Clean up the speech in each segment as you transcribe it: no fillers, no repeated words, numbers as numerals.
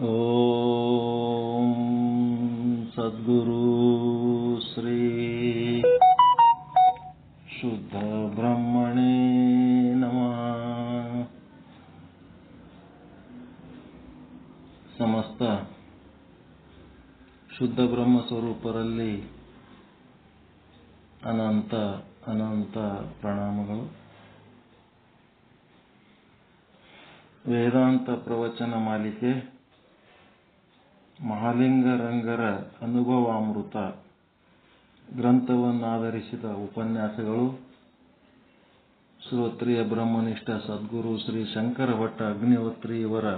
ಓಂ ಸದ್ಗುರು ಶ್ರೀ ಶುದ್ಧ ಬ್ರಹ್ಮಣೇ ನಮಃ. ಸಮಸ್ತ ಶುದ್ಧ ಬ್ರಹ್ಮ ಸ್ವರೂಪರಲ್ಲಿ ಅನಂತ ಅನಂತ ಪ್ರಣಾಮಗಳು. ವೇದಾಂತ ಪ್ರವಚನ ಮಾಲಿಕೆ ಮಹಾಲಿಂಗರಂಗರ ಅನುಭವಾಮೃತ ಗ್ರಂಥವನ್ನಾಧರಿಸಿದ ಉಪನ್ಯಾಸಗಳು ಶ್ರೋತ್ರಿಯ ಬ್ರಹ್ಮನಿಷ್ಠ ಸದ್ಗುರು ಶ್ರೀ ಶಂಕರ ಭಟ್ಟ ಅಗ್ನಿಹೋತ್ರಿ ಇವರ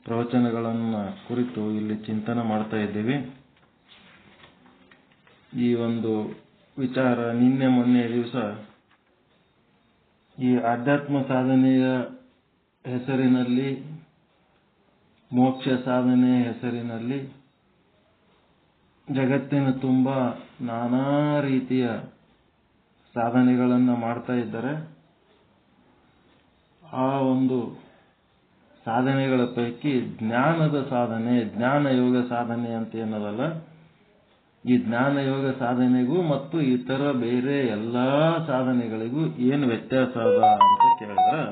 ಪ್ರವಚನಗಳನ್ನು ಕುರಿತು ಇಲ್ಲಿ ಚಿಂತನೆ ಮಾಡ್ತಾ ಇದ್ದೀವಿ. ಈ ಒಂದು ವಿಚಾರ ನಿನ್ನೆ ಮೊನ್ನೆ ದಿವಸ ಈ ಆಧ್ಯಾತ್ಮ ಸಾಧನೆಯ ಹೆಸರಿನಲ್ಲಿ, ಮೋಕ್ಷ ಸಾಧನೆ ಹೆಸರಿನಲ್ಲಿ ಜಗತ್ತಿನ ತುಂಬ ನಾನಾ ರೀತಿಯ ಸಾಧನೆಗಳನ್ನು ಮಾಡ್ತಾ ಇದ್ದಾರೆ. ಆ ಒಂದು ಸಾಧನೆಗಳ ಪೈಕಿ ಜ್ಞಾನದ ಸಾಧನೆ, ಜ್ಞಾನ ಯೋಗ ಸಾಧನೆ ಅಂತ ಏನದಲ್ಲ, ಈ ಜ್ಞಾನ ಯೋಗ ಸಾಧನೆಗೂ ಮತ್ತು ಇತರ ಬೇರೆ ಎಲ್ಲಾ ಸಾಧನೆಗಳಿಗೂ ಏನು ವ್ಯತ್ಯಾಸ ಅದ ಅಂತ ಕೇಳಿದ್ರೆ,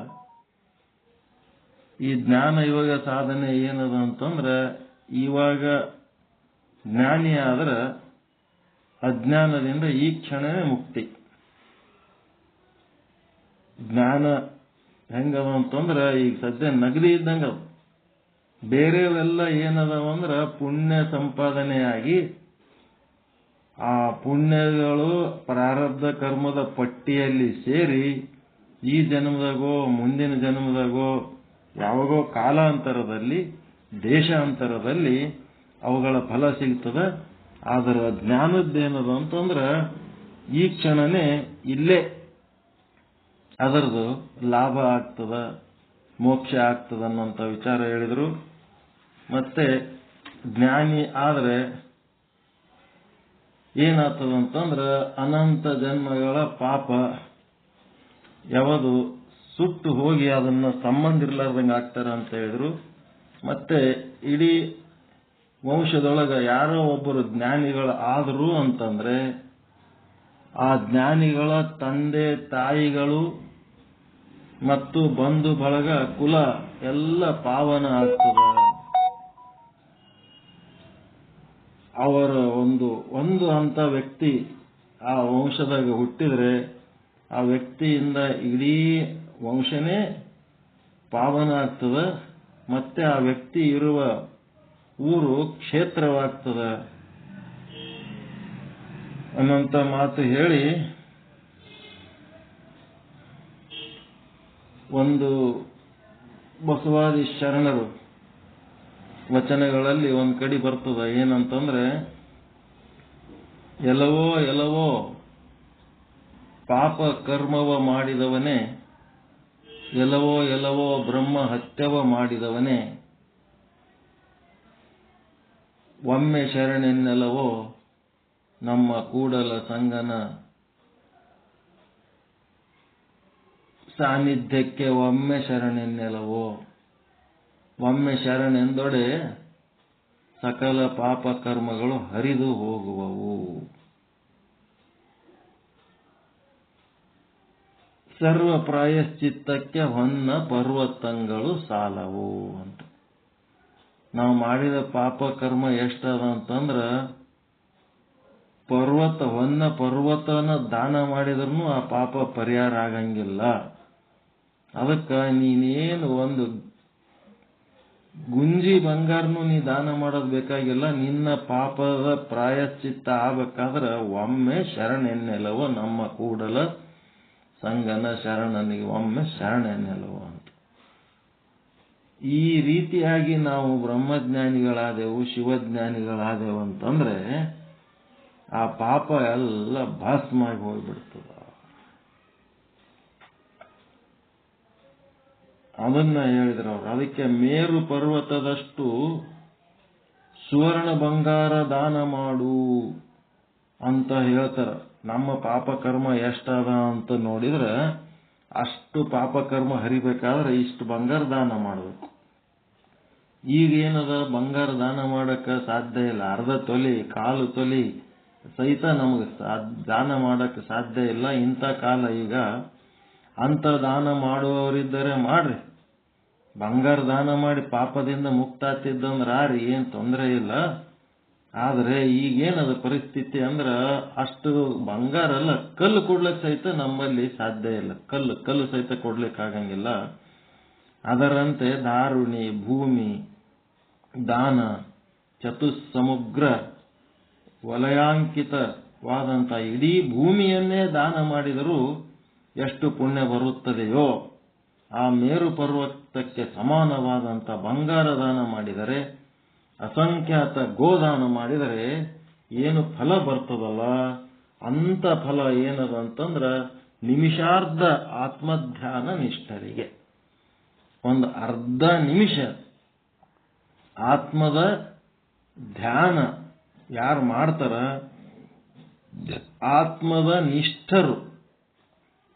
ಈ ಜ್ಞಾನ ಯೋಗ ಸಾಧನೆ ಏನದ ಅಂತಂದ್ರೆ, ಇವಾಗ ಜ್ಞಾನಿ ಆದ್ರೆ ಅಜ್ಞಾನದಿಂದ ಈ ಕ್ಷಣವೇ ಮುಕ್ತಿ. ಜ್ಞಾನ ಹೆಂಗದ ಅಂತಂದ್ರೆ ಈಗ ಸದ್ಯ ನಗದಿ ಇದ್ದಂಗ. ಬೇರೆವೆಲ್ಲ ಏನದವಂದ್ರ ಪುಣ್ಯ ಸಂಪಾದನೆಯಾಗಿ ಆ ಪುಣ್ಯಗಳು ಪ್ರಾರಬ್ಧ ಕರ್ಮದ ಪಟ್ಟಿಯಲ್ಲಿ ಸೇರಿ ಈ ಜನ್ಮದಾಗೋ ಮುಂದಿನ ಜನ್ಮದಾಗೋ ಯಾವಾಗೋ ಕಾಲಾಂತರದಲ್ಲಿ, ದೇಶಾಂತರದಲ್ಲಿ ಅವುಗಳ ಫಲ ಸಿಗ್ತದ. ಆದರೆ ಜ್ಞಾನದ್ದೇನದ ಅಂತಂದ್ರೆ ಈ ಕ್ಷಣನೇ ಇಲ್ಲೇ ಅದರದು ಲಾಭ ಆಗ್ತದ, ಮೋಕ್ಷ ಆಗ್ತದ ಅನ್ನೋಂಥ ವಿಚಾರ ಹೇಳಿದರು. ಮತ್ತೆ ಜ್ಞಾನಿ ಆದರೆ ಏನಾಗ್ತದಂತಂದ್ರೆ ಅನಂತ ಜನ್ಮಗಳ ಪಾಪ ಯಾವುದು ಸುಟ್ಟು ಹೋಗಿ ಅದನ್ನ ಸಂಬಂಧ ಇರ್ಲಾರ್ದಂಗೆ ಆಗ್ತಾರ ಅಂತ ಹೇಳಿದ್ರು. ಮತ್ತೆ ಇಡೀ ವಂಶದೊಳಗ ಯಾರೋ ಒಬ್ಬರು ಜ್ಞಾನಿಗಳು ಆದರು ಅಂತಂದ್ರೆ ಆ ಜ್ಞಾನಿಗಳ ತಂದೆ ತಾಯಿಗಳು ಮತ್ತು ಬಂಧು ಬಳಗ ಕುಲ ಎಲ್ಲ ಪಾವನ ಆಗ್ತದ. ಅವರ ಒಂದು ಹಂತ ವ್ಯಕ್ತಿ ಆ ವಂಶದಾಗ ಹುಟ್ಟಿದ್ರೆ ಆ ವ್ಯಕ್ತಿಯಿಂದ ಇಡೀ ವಂಶನೇ ಪಾವನ ಆಗ್ತದ. ಮತ್ತೆ ಆ ವ್ಯಕ್ತಿ ಇರುವ ಊರು ಕ್ಷೇತ್ರವಾಗ್ತದ ಅನ್ನೋಂಥ ಮಾತು ಹೇಳಿ, ಒಂದು ಬಸವಾದಿ ಶರಣರು ವಚನಗಳಲ್ಲಿ ಒಂದು ಕಡೆ ಬರ್ತದ. ಏನಂತಂದ್ರೆ, ಎಲ್ಲವೋ ಎಲ್ಲವೋ ಪಾಪ ಕರ್ಮವ ಮಾಡಿದವನೇ, ಎಲ್ಲವೋ ಎಲ್ಲವೋ ಬ್ರಹ್ಮ ಹತ್ಯವ ಮಾಡಿದವನೇ, ಒಮ್ಮೆ ಶರಣೆನ್ನೆಲ್ಲವೋ ನಮ್ಮ ಕೂಡಲ ಸಂಗನ ಸಾನ್ನಿಧ್ಯಕ್ಕೆ ಒಮ್ಮೆ ಶರಣೆನ್ನೆಲ್ಲವೋ. ಒಮ್ಮೆ ಶರಣೆಂದೊಡೆ ಸಕಲ ಪಾಪ ಕರ್ಮಗಳು ಹರಿದು ಹೋಗುವವು. ಸರ್ವ ಪ್ರಾಯಶ್ಚಿತ್ತಕ್ಕೆ ಹೊನ್ನ ಪರ್ವತಗಳು ಸಾಲವು ಅಂತ. ನಾವು ಮಾಡಿದ ಪಾಪ ಕರ್ಮ ಎಷ್ಟದ ಅಂತಂದ್ರ ಹೊನ್ನ ಪರ್ವತನ ದಾನ ಮಾಡಿದ್ರೂ ಆ ಪಾಪ ಪರಿಹಾರ ಆಗಂಗಿಲ್ಲ. ಅದಕ್ಕೆ ನೀನೇನು ಒಂದು ಗುಂಜಿ ಬಂಗಾರನು ನೀ ದಾನ ಮಾಡೋದು ಬೇಕಾಗಿಲ್ಲ. ನಿನ್ನ ಪಾಪದ ಪ್ರಾಯಶ್ಚಿತ್ತ ಆಗಬೇಕಾದ್ರೆ ಒಮ್ಮೆ ಶರಣೆನ್ನೆಲ್ಲವೋ ನಮ್ಮ ಕೂಡಲ ಸಂಗನ ಶರಣನಿಗೆ ಒಮ್ಮೆ ಶರಣೆನ್ನೆಲ್ಲವೋ ಅಂತ. ಈ ರೀತಿಯಾಗಿ ನಾವು ಬ್ರಹ್ಮಜ್ಞಾನಿಗಳಾದೆವು, ಶಿವಜ್ಞಾನಿಗಳಾದೆವು ಅಂತಂದ್ರೆ ಆ ಪಾಪ ಎಲ್ಲ ಭಸ್ಮಾಗಿ ಹೋಗ್ಬಿಡ್ತದ. ಅದನ್ನ ಹೇಳಿದ್ರು ಅವರು. ಅದಕ್ಕೆ ಮೇರು ಪರ್ವತದಷ್ಟು ಸುವರ್ಣ ಬಂಗಾರ ದಾನ ಮಾಡು ಅಂತ ಹೇಳ್ತಾರ. ನಮ್ಮ ಪಾಪ ಕರ್ಮ ಎಷ್ಟದ ಅಂತ ನೋಡಿದ್ರೆ ಅಷ್ಟು ಪಾಪಕರ್ಮ ಹರಿಬೇಕಾದ್ರೆ ಇಷ್ಟು ಬಂಗಾರ ದಾನ ಮಾಡಬೇಕು. ಈಗ ಏನದ ಬಂಗಾರ ದಾನ ಮಾಡಕ್ಕೆ ಸಾಧ್ಯ ಇಲ್ಲ. ಅರ್ಧ ತೊಲಿ, ಕಾಲು ತೊಲಿ ಸಹಿತ ನಮಗೆ ದಾನ ಮಾಡಕ್ಕೆ ಸಾಧ್ಯ ಇಲ್ಲ. ಇಂಥ ಕಾಲ ಈಗ. ಅಂತ ದಾನ ಮಾಡುವವರಿದ್ದರೆ ಮಾಡ್ರಿ. ಬಂಗಾರ ದಾನ ಮಾಡಿ ಪಾಪದಿಂದ ಮುಕ್ತ ಆಗ್ತಿದ್ದಂದ್ರೆ ಆರಿ, ಏನು ತೊಂದರೆ ಇಲ್ಲ. ಆದರೆ ಈಗೇನದ ಪರಿಸ್ಥಿತಿ ಅಂದ್ರೆ ಅಷ್ಟು ಬಂಗಾರ ಅಲ್ಲ, ಕಲ್ಲು ಕೊಡ್ಲಿಕ್ಕೆ ಸಹಿತ ನಮ್ಮಲ್ಲಿ ಸಾಧ್ಯ ಇಲ್ಲ. ಕಲ್ಲು ಸಹಿತ ಕೊಡ್ಲಿಕ್ಕೆ ಆಗಂಗಿಲ್ಲ. ಅದರಂತೆ ದಾರುಣಿ, ಭೂಮಿ ದಾನ, ಚತುಸ್ಸಮುಗ್ರ ವಲಯಾಂಕಿತವಾದಂಥ ಇಡೀ ಭೂಮಿಯನ್ನೇ ದಾನ ಮಾಡಿದರೂ ಎಷ್ಟು ಪುಣ್ಯ ಬರುತ್ತದೆಯೋ, ಆ ಮೇರು ಪರ್ವತಕ್ಕೆ ಸಮಾನವಾದಂಥ ಬಂಗಾರ ದಾನ ಮಾಡಿದರೆ, ಅಸಂಖ್ಯಾತ ಗೋದಾನ ಮಾಡಿದರೆ ಏನು ಫಲ ಬರ್ತದಲ್ಲ, ಅಂತ ಫಲ ಏನದಂತಂದ್ರ ನಿಮಿಷಾರ್ಧ ಆತ್ಮಧ್ಯಾನ ನಿಷ್ಠರಿಗೆ. ಒಂದು ಅರ್ಧ ನಿಮಿಷ ಆತ್ಮದ ಧ್ಯಾನ ಯಾರು ಮಾಡ್ತಾರ, ಆತ್ಮದ ನಿಷ್ಠರು,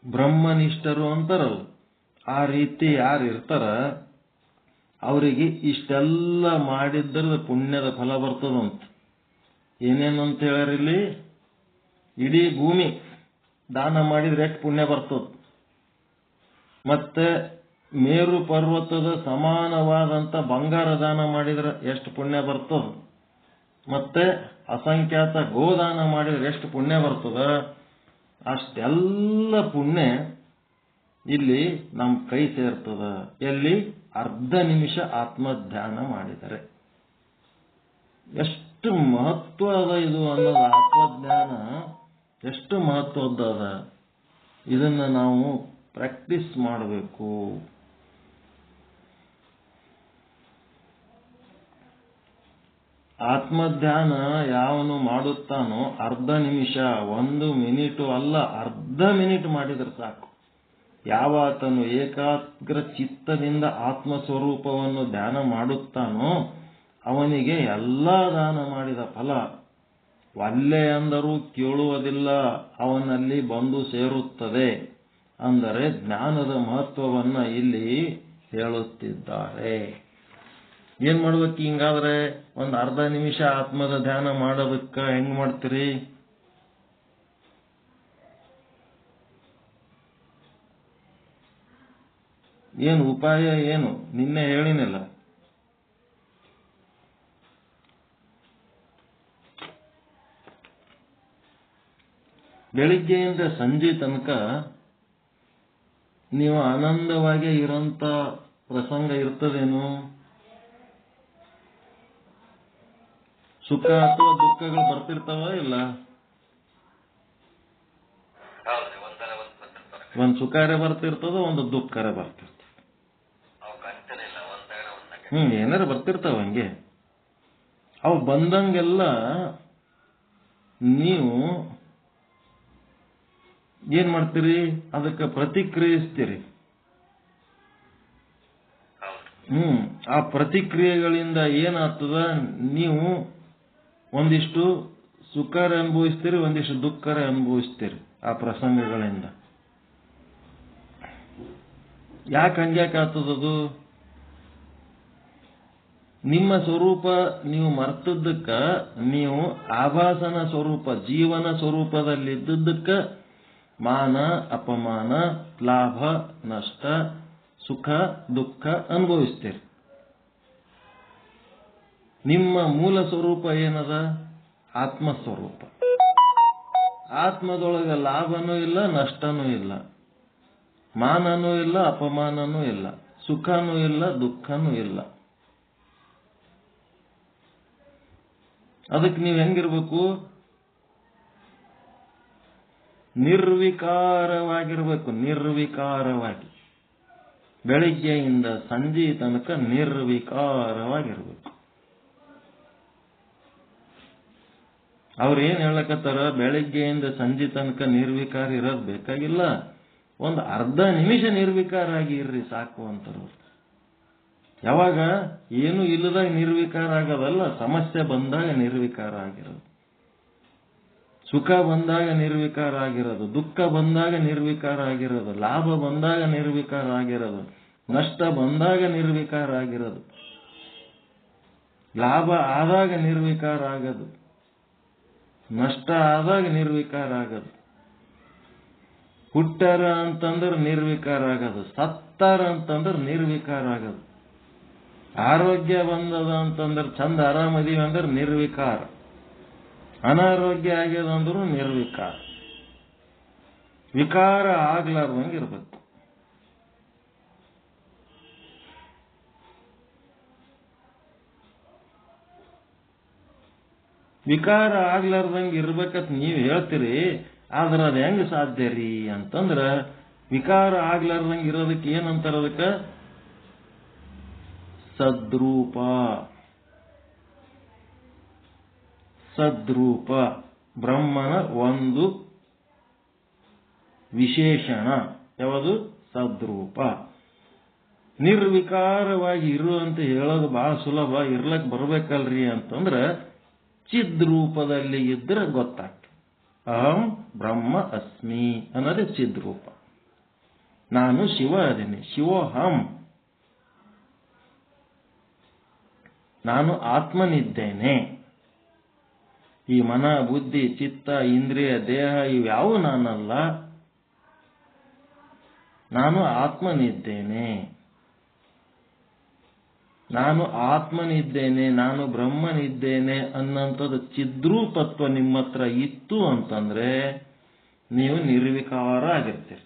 ಬ್ರಹ್ಮನಿಷ್ಠರು ಅಂತಾರಲ್ಲ, ಆ ರೀತಿ ಯಾರು ಇರ್ತಾರ ಅವರಿಗೆ ಇಷ್ಟೆಲ್ಲ ಮಾಡಿದ್ದರ ಪುಣ್ಯದ ಫಲ ಬರ್ತದಂತ. ಏನೇನಂತ ಹೇಳ್ಯಾರಿಲ್ಲಿ? ಇಡೀ ಭೂಮಿ ದಾನ ಮಾಡಿದ್ರೆ ಎಷ್ಟು ಪುಣ್ಯ ಬರ್ತದ, ಮತ್ತೆ ಮೇರು ಪರ್ವತದ ಸಮಾನವಾದಂಥ ಬಂಗಾರ ದಾನ ಮಾಡಿದ್ರೆ ಎಷ್ಟು ಪುಣ್ಯ ಬರ್ತದ, ಮತ್ತೆ ಅಸಂಖ್ಯಾತ ಗೋದಾನ ಮಾಡಿದ್ರೆ ಎಷ್ಟು ಪುಣ್ಯ ಬರ್ತದ. ಅಷ್ಟೆಲ್ಲ ಪುಣ್ಯ ಇಲ್ಲಿ ನಮ್ಮ ಕೈ ಸೇರ್ತದ. ಎಲ್ಲಿ? ಅರ್ಧ ನಿಮಿಷ ಆತ್ಮಧ್ಯಾನ ಮಾಡಿದರೆ. ಎಷ್ಟು ಮಹತ್ವ ಅದ ಇದು ಅನ್ನೋದು, ಆತ್ಮಜ್ಞಾನ ಎಷ್ಟು ಮಹತ್ವದ ಅದ. ಇದನ್ನ ನಾವು ಪ್ರಾಕ್ಟೀಸ್ ಮಾಡಬೇಕು. ಆತ್ಮಧ್ಯಾನ ಯಾವನು ಮಾಡುತ್ತಾನೋ ಅರ್ಧ ನಿಮಿಷ, 1 ಮಿನಿಟು ಅಲ್ಲ, ಅರ್ಧ ಮಿನಿಟ್ ಮಾಡಿದ್ರೆ ಸಾಕು. ಯಾವಾತನು ಏಕಾಗ್ರ ಚಿತ್ತದಿಂದ ಆತ್ಮಸ್ವರೂಪವನ್ನು ಧ್ಯಾನ ಮಾಡುತ್ತಾನೋ ಅವನಿಗೆ ಎಲ್ಲ ದಾನ ಮಾಡಿದ ಫಲ ಒಲ್ಲೆ ಅಂದರೂ ಕೇಳುವುದಿಲ್ಲ, ಅವನಲ್ಲಿ ಬಂದು ಸೇರುತ್ತದೆ. ಅಂದರೆ ಜ್ಞಾನದ ಮಹತ್ವವನ್ನ ಇಲ್ಲಿ ಹೇಳುತ್ತಿದ್ದಾರೆ. ಏನ್ ಮಾಡ್ಬೇಕು ಹಿಂಗಾದ್ರೆ? ಒಂದು ಅರ್ಧ ನಿಮಿಷ ಆತ್ಮದ ಧ್ಯಾನ ಮಾಡೋದಕ್ಕ ಹೆಂಗ್ ಮಾಡ್ತೀರಿ? ಏನು ಉಪಾಯ ಏನು? ನಿನ್ನೆ ಹೇಳಿನಿಲ್ಲ. ಬೆಳಿಗ್ಗೆಯಿಂದ ಸಂಜೆ ತನಕ ನೀವು ಆನಂದವಾಗಿ ಇರೋಂಥ ಪ್ರಸಂಗ ಇರ್ತದೇನು? ಸುಖ ಅಥವಾ ದುಃಖಗಳು ಬರ್ತಿರ್ತಾವ ಇಲ್ಲ? ಒಂದು ಸುಖಾರೆ ಬರ್ತಿರ್ತದ, ಒಂದು ದುಃಖಾರೆ ಬರ್ತಿರ್ತದ. ಏನಾರ ಬರ್ತಿರ್ತಾವ ಹಂಗೆ. ಅವು ಬಂದಂಗೆಲ್ಲ ನೀವು ಏನ್ ಮಾಡ್ತೀರಿ? ಅದಕ್ಕೆ ಪ್ರತಿಕ್ರಿಯಿಸ್ತೀರಿ. ಆ ಪ್ರತಿಕ್ರಿಯೆಗಳಿಂದ ಏನಾಗ್ತದ? ನೀವು ಒಂದಿಷ್ಟು ಸುಖರ ಅನುಭವಿಸ್ತೀರಿ, ಒಂದಿಷ್ಟು ದುಃಖರ ಅನುಭವಿಸ್ತೀರಿ ಆ ಪ್ರಸಂಗಗಳಿಂದ. ಯಾಕೆ ಹಂಗ್ಯಾಕೆ ಆಗ್ತದದು? ನಿಮ್ಮ ಸ್ವರೂಪ ನೀವು ಮರ್ತದ್ದಕ್ಕ, ನೀವು ಆಭಾಸನ ಸ್ವರೂಪ, ಜೀವನ ಸ್ವರೂಪದಲ್ಲಿದ್ದಕ್ಕ ಮಾನ ಅಪಮಾನ, ಲಾಭ ನಷ್ಟ, ಸುಖ ದುಃಖ ಅನುಭವಿಸ್ತೀರಿ. ನಿಮ್ಮ ಮೂಲ ಸ್ವರೂಪ ಏನದ? ಆತ್ಮಸ್ವರೂಪ. ಆತ್ಮದೊಳಗೆ ಲಾಭನೂ ಇಲ್ಲ, ನಷ್ಟನೂ ಇಲ್ಲ, ಮಾನನೂ ಇಲ್ಲ, ಅಪಮಾನನೂ ಇಲ್ಲ, ಸುಖನೂ ಇಲ್ಲ, ದುಃಖನೂ ಇಲ್ಲ. ಅದಕ್ಕೆ ನೀವು ಹೆಂಗಿರ್ಬೇಕು? ನಿರ್ವಿಕಾರವಾಗಿರ್ಬೇಕು. ನಿರ್ವಿಕಾರವಾಗಿ ಬೆಳಿಗ್ಗೆಯಿಂದ ಸಂಜೆ ತನಕ ನಿರ್ವಿಕಾರವಾಗಿರ್ಬೇಕು. ಅವ್ರೇನ್ ಹೇಳಕತ್ತಾರ? ಬೆಳಿಗ್ಗೆಯಿಂದ ಸಂಜೆ ತನಕ ನಿರ್ವಿಕಾರ ಇರೋದು ಬೇಕಾಗಿಲ್ಲ, ಒಂದು ಅರ್ಧ ನಿಮಿಷ ನಿರ್ವಿಕಾರ ಆಗಿ ಇರ್ರಿ ಸಾಕು ಅಂತಾರ. ಯಾವಾಗ? ಏನು ಇಲ್ಲದಾಗ ನಿರ್ವಿಕಾರ ಆಗೋದಲ್ಲ, ಸಮಸ್ಯೆ ಬಂದಾಗ ನಿರ್ವಿಕಾರ ಆಗಿರೋದು, ಸುಖ ಬಂದಾಗ ನಿರ್ವಿಕಾರ ಆಗಿರೋದು, ದುಃಖ ಬಂದಾಗ ನಿರ್ವಿಕಾರ ಆಗಿರೋದು, ಲಾಭ ಬಂದಾಗ ನಿರ್ವಿಕಾರ ಆಗಿರೋದು, ನಷ್ಟ ಬಂದಾಗ ನಿರ್ವಿಕಾರ ಆಗಿರೋದು. ಲಾಭ ಆದಾಗ ನಿರ್ವಿಕಾರ ಆಗದು, ನಷ್ಟ ಆದಾಗ ನಿರ್ವಿಕಾರ ಆಗದು. ಹುಟ್ಟಾರ ಅಂತಂದ್ರೆ ನಿರ್ವಿಕಾರ ಆಗದು, ಸತ್ತಾರ ಅಂತಂದ್ರೆ ನಿರ್ವಿಕಾರ ಆಗದು. ಆರೋಗ್ಯ ಬಂದದ ಅಂತಂದ್ರೆ ಚಂದ ಆರಾಮದೀವಿ ಅಂದ್ರೆ ನಿರ್ವಿಕಾರ, ಅನಾರೋಗ್ಯ ಆಗ್ಯದ ಅಂದ್ರೂ ನಿರ್ವಿಕಾರ. ವಿಕಾರ ಆಗ್ಲಾರ್ದಂಗೆ ಇರ್ಬೇಕು. ವಿಕಾರ ಆಗ್ಲಾರ್ದಂಗೆ ಇರ್ಬೇಕಂತ ನೀವು ಹೇಳ್ತೀರಿ, ಆದ್ರೆ ಅದು ಹೆಂಗ್ ಸಾಧ್ಯ ರೀ ಅಂತಂದ್ರ, ವಿಕಾರ ಆಗ್ಲಾರ್ದಂಗೆ ಇರೋದಕ್ಕೆ ಏನಂತಾರ? ಅದಕ್ಕೆ ಸದ್ರೂಪ. ಸದ್ರೂಪ ಬ್ರಹ್ಮನ ಒಂದು ವಿಶೇಷಣ. ಯಾವುದು? ಸದ್ರೂಪ. ನಿರ್ವಿಕಾರವಾಗಿ ಇರು ಅಂತ ಹೇಳೋದು ಬಹಳ ಸುಲಭ, ಇರ್ಲಕ್ ಬರ್ಬೇಕಲ್ರಿ ಅಂತಂದ್ರೆ ಚಿದ್ರೂಪದಲ್ಲಿ ಇದ್ರೆ ಗೊತ್ತಾಗ್ತದೆ. ಅಹಂ ಬ್ರಹ್ಮ ಅಸ್ಮಿ ಅನ್ನೋದೇ ಚಿದ್ರೂಪ. ನಾನು ಶಿವ ಅದೇನೆ, ಶಿವೋಹಂ. ನಾನು ಆತ್ಮನಿದ್ದೇನೆ. ಈ ಮನ, ಬುದ್ಧಿ, ಚಿತ್ತ, ಇಂದ್ರಿಯ, ದೇಹ ಇವ್ಯಾವು ನಾನಲ್ಲ, ನಾನು ಆತ್ಮನಿದ್ದೇನೆ. ನಾನು ಆತ್ಮನಿದ್ದೇನೆ, ನಾನು ಬ್ರಹ್ಮನಿದ್ದೇನೆ ಅನ್ನಂಥದ್ದು ಚಿದ್ರೂಪತ್ವ ನಿಮ್ಮ ಹತ್ರ ಇತ್ತು ಅಂತಂದ್ರೆ ನೀವು ನಿರ್ವಿಕಾರ ಆಗಿರ್ತೀರಿ.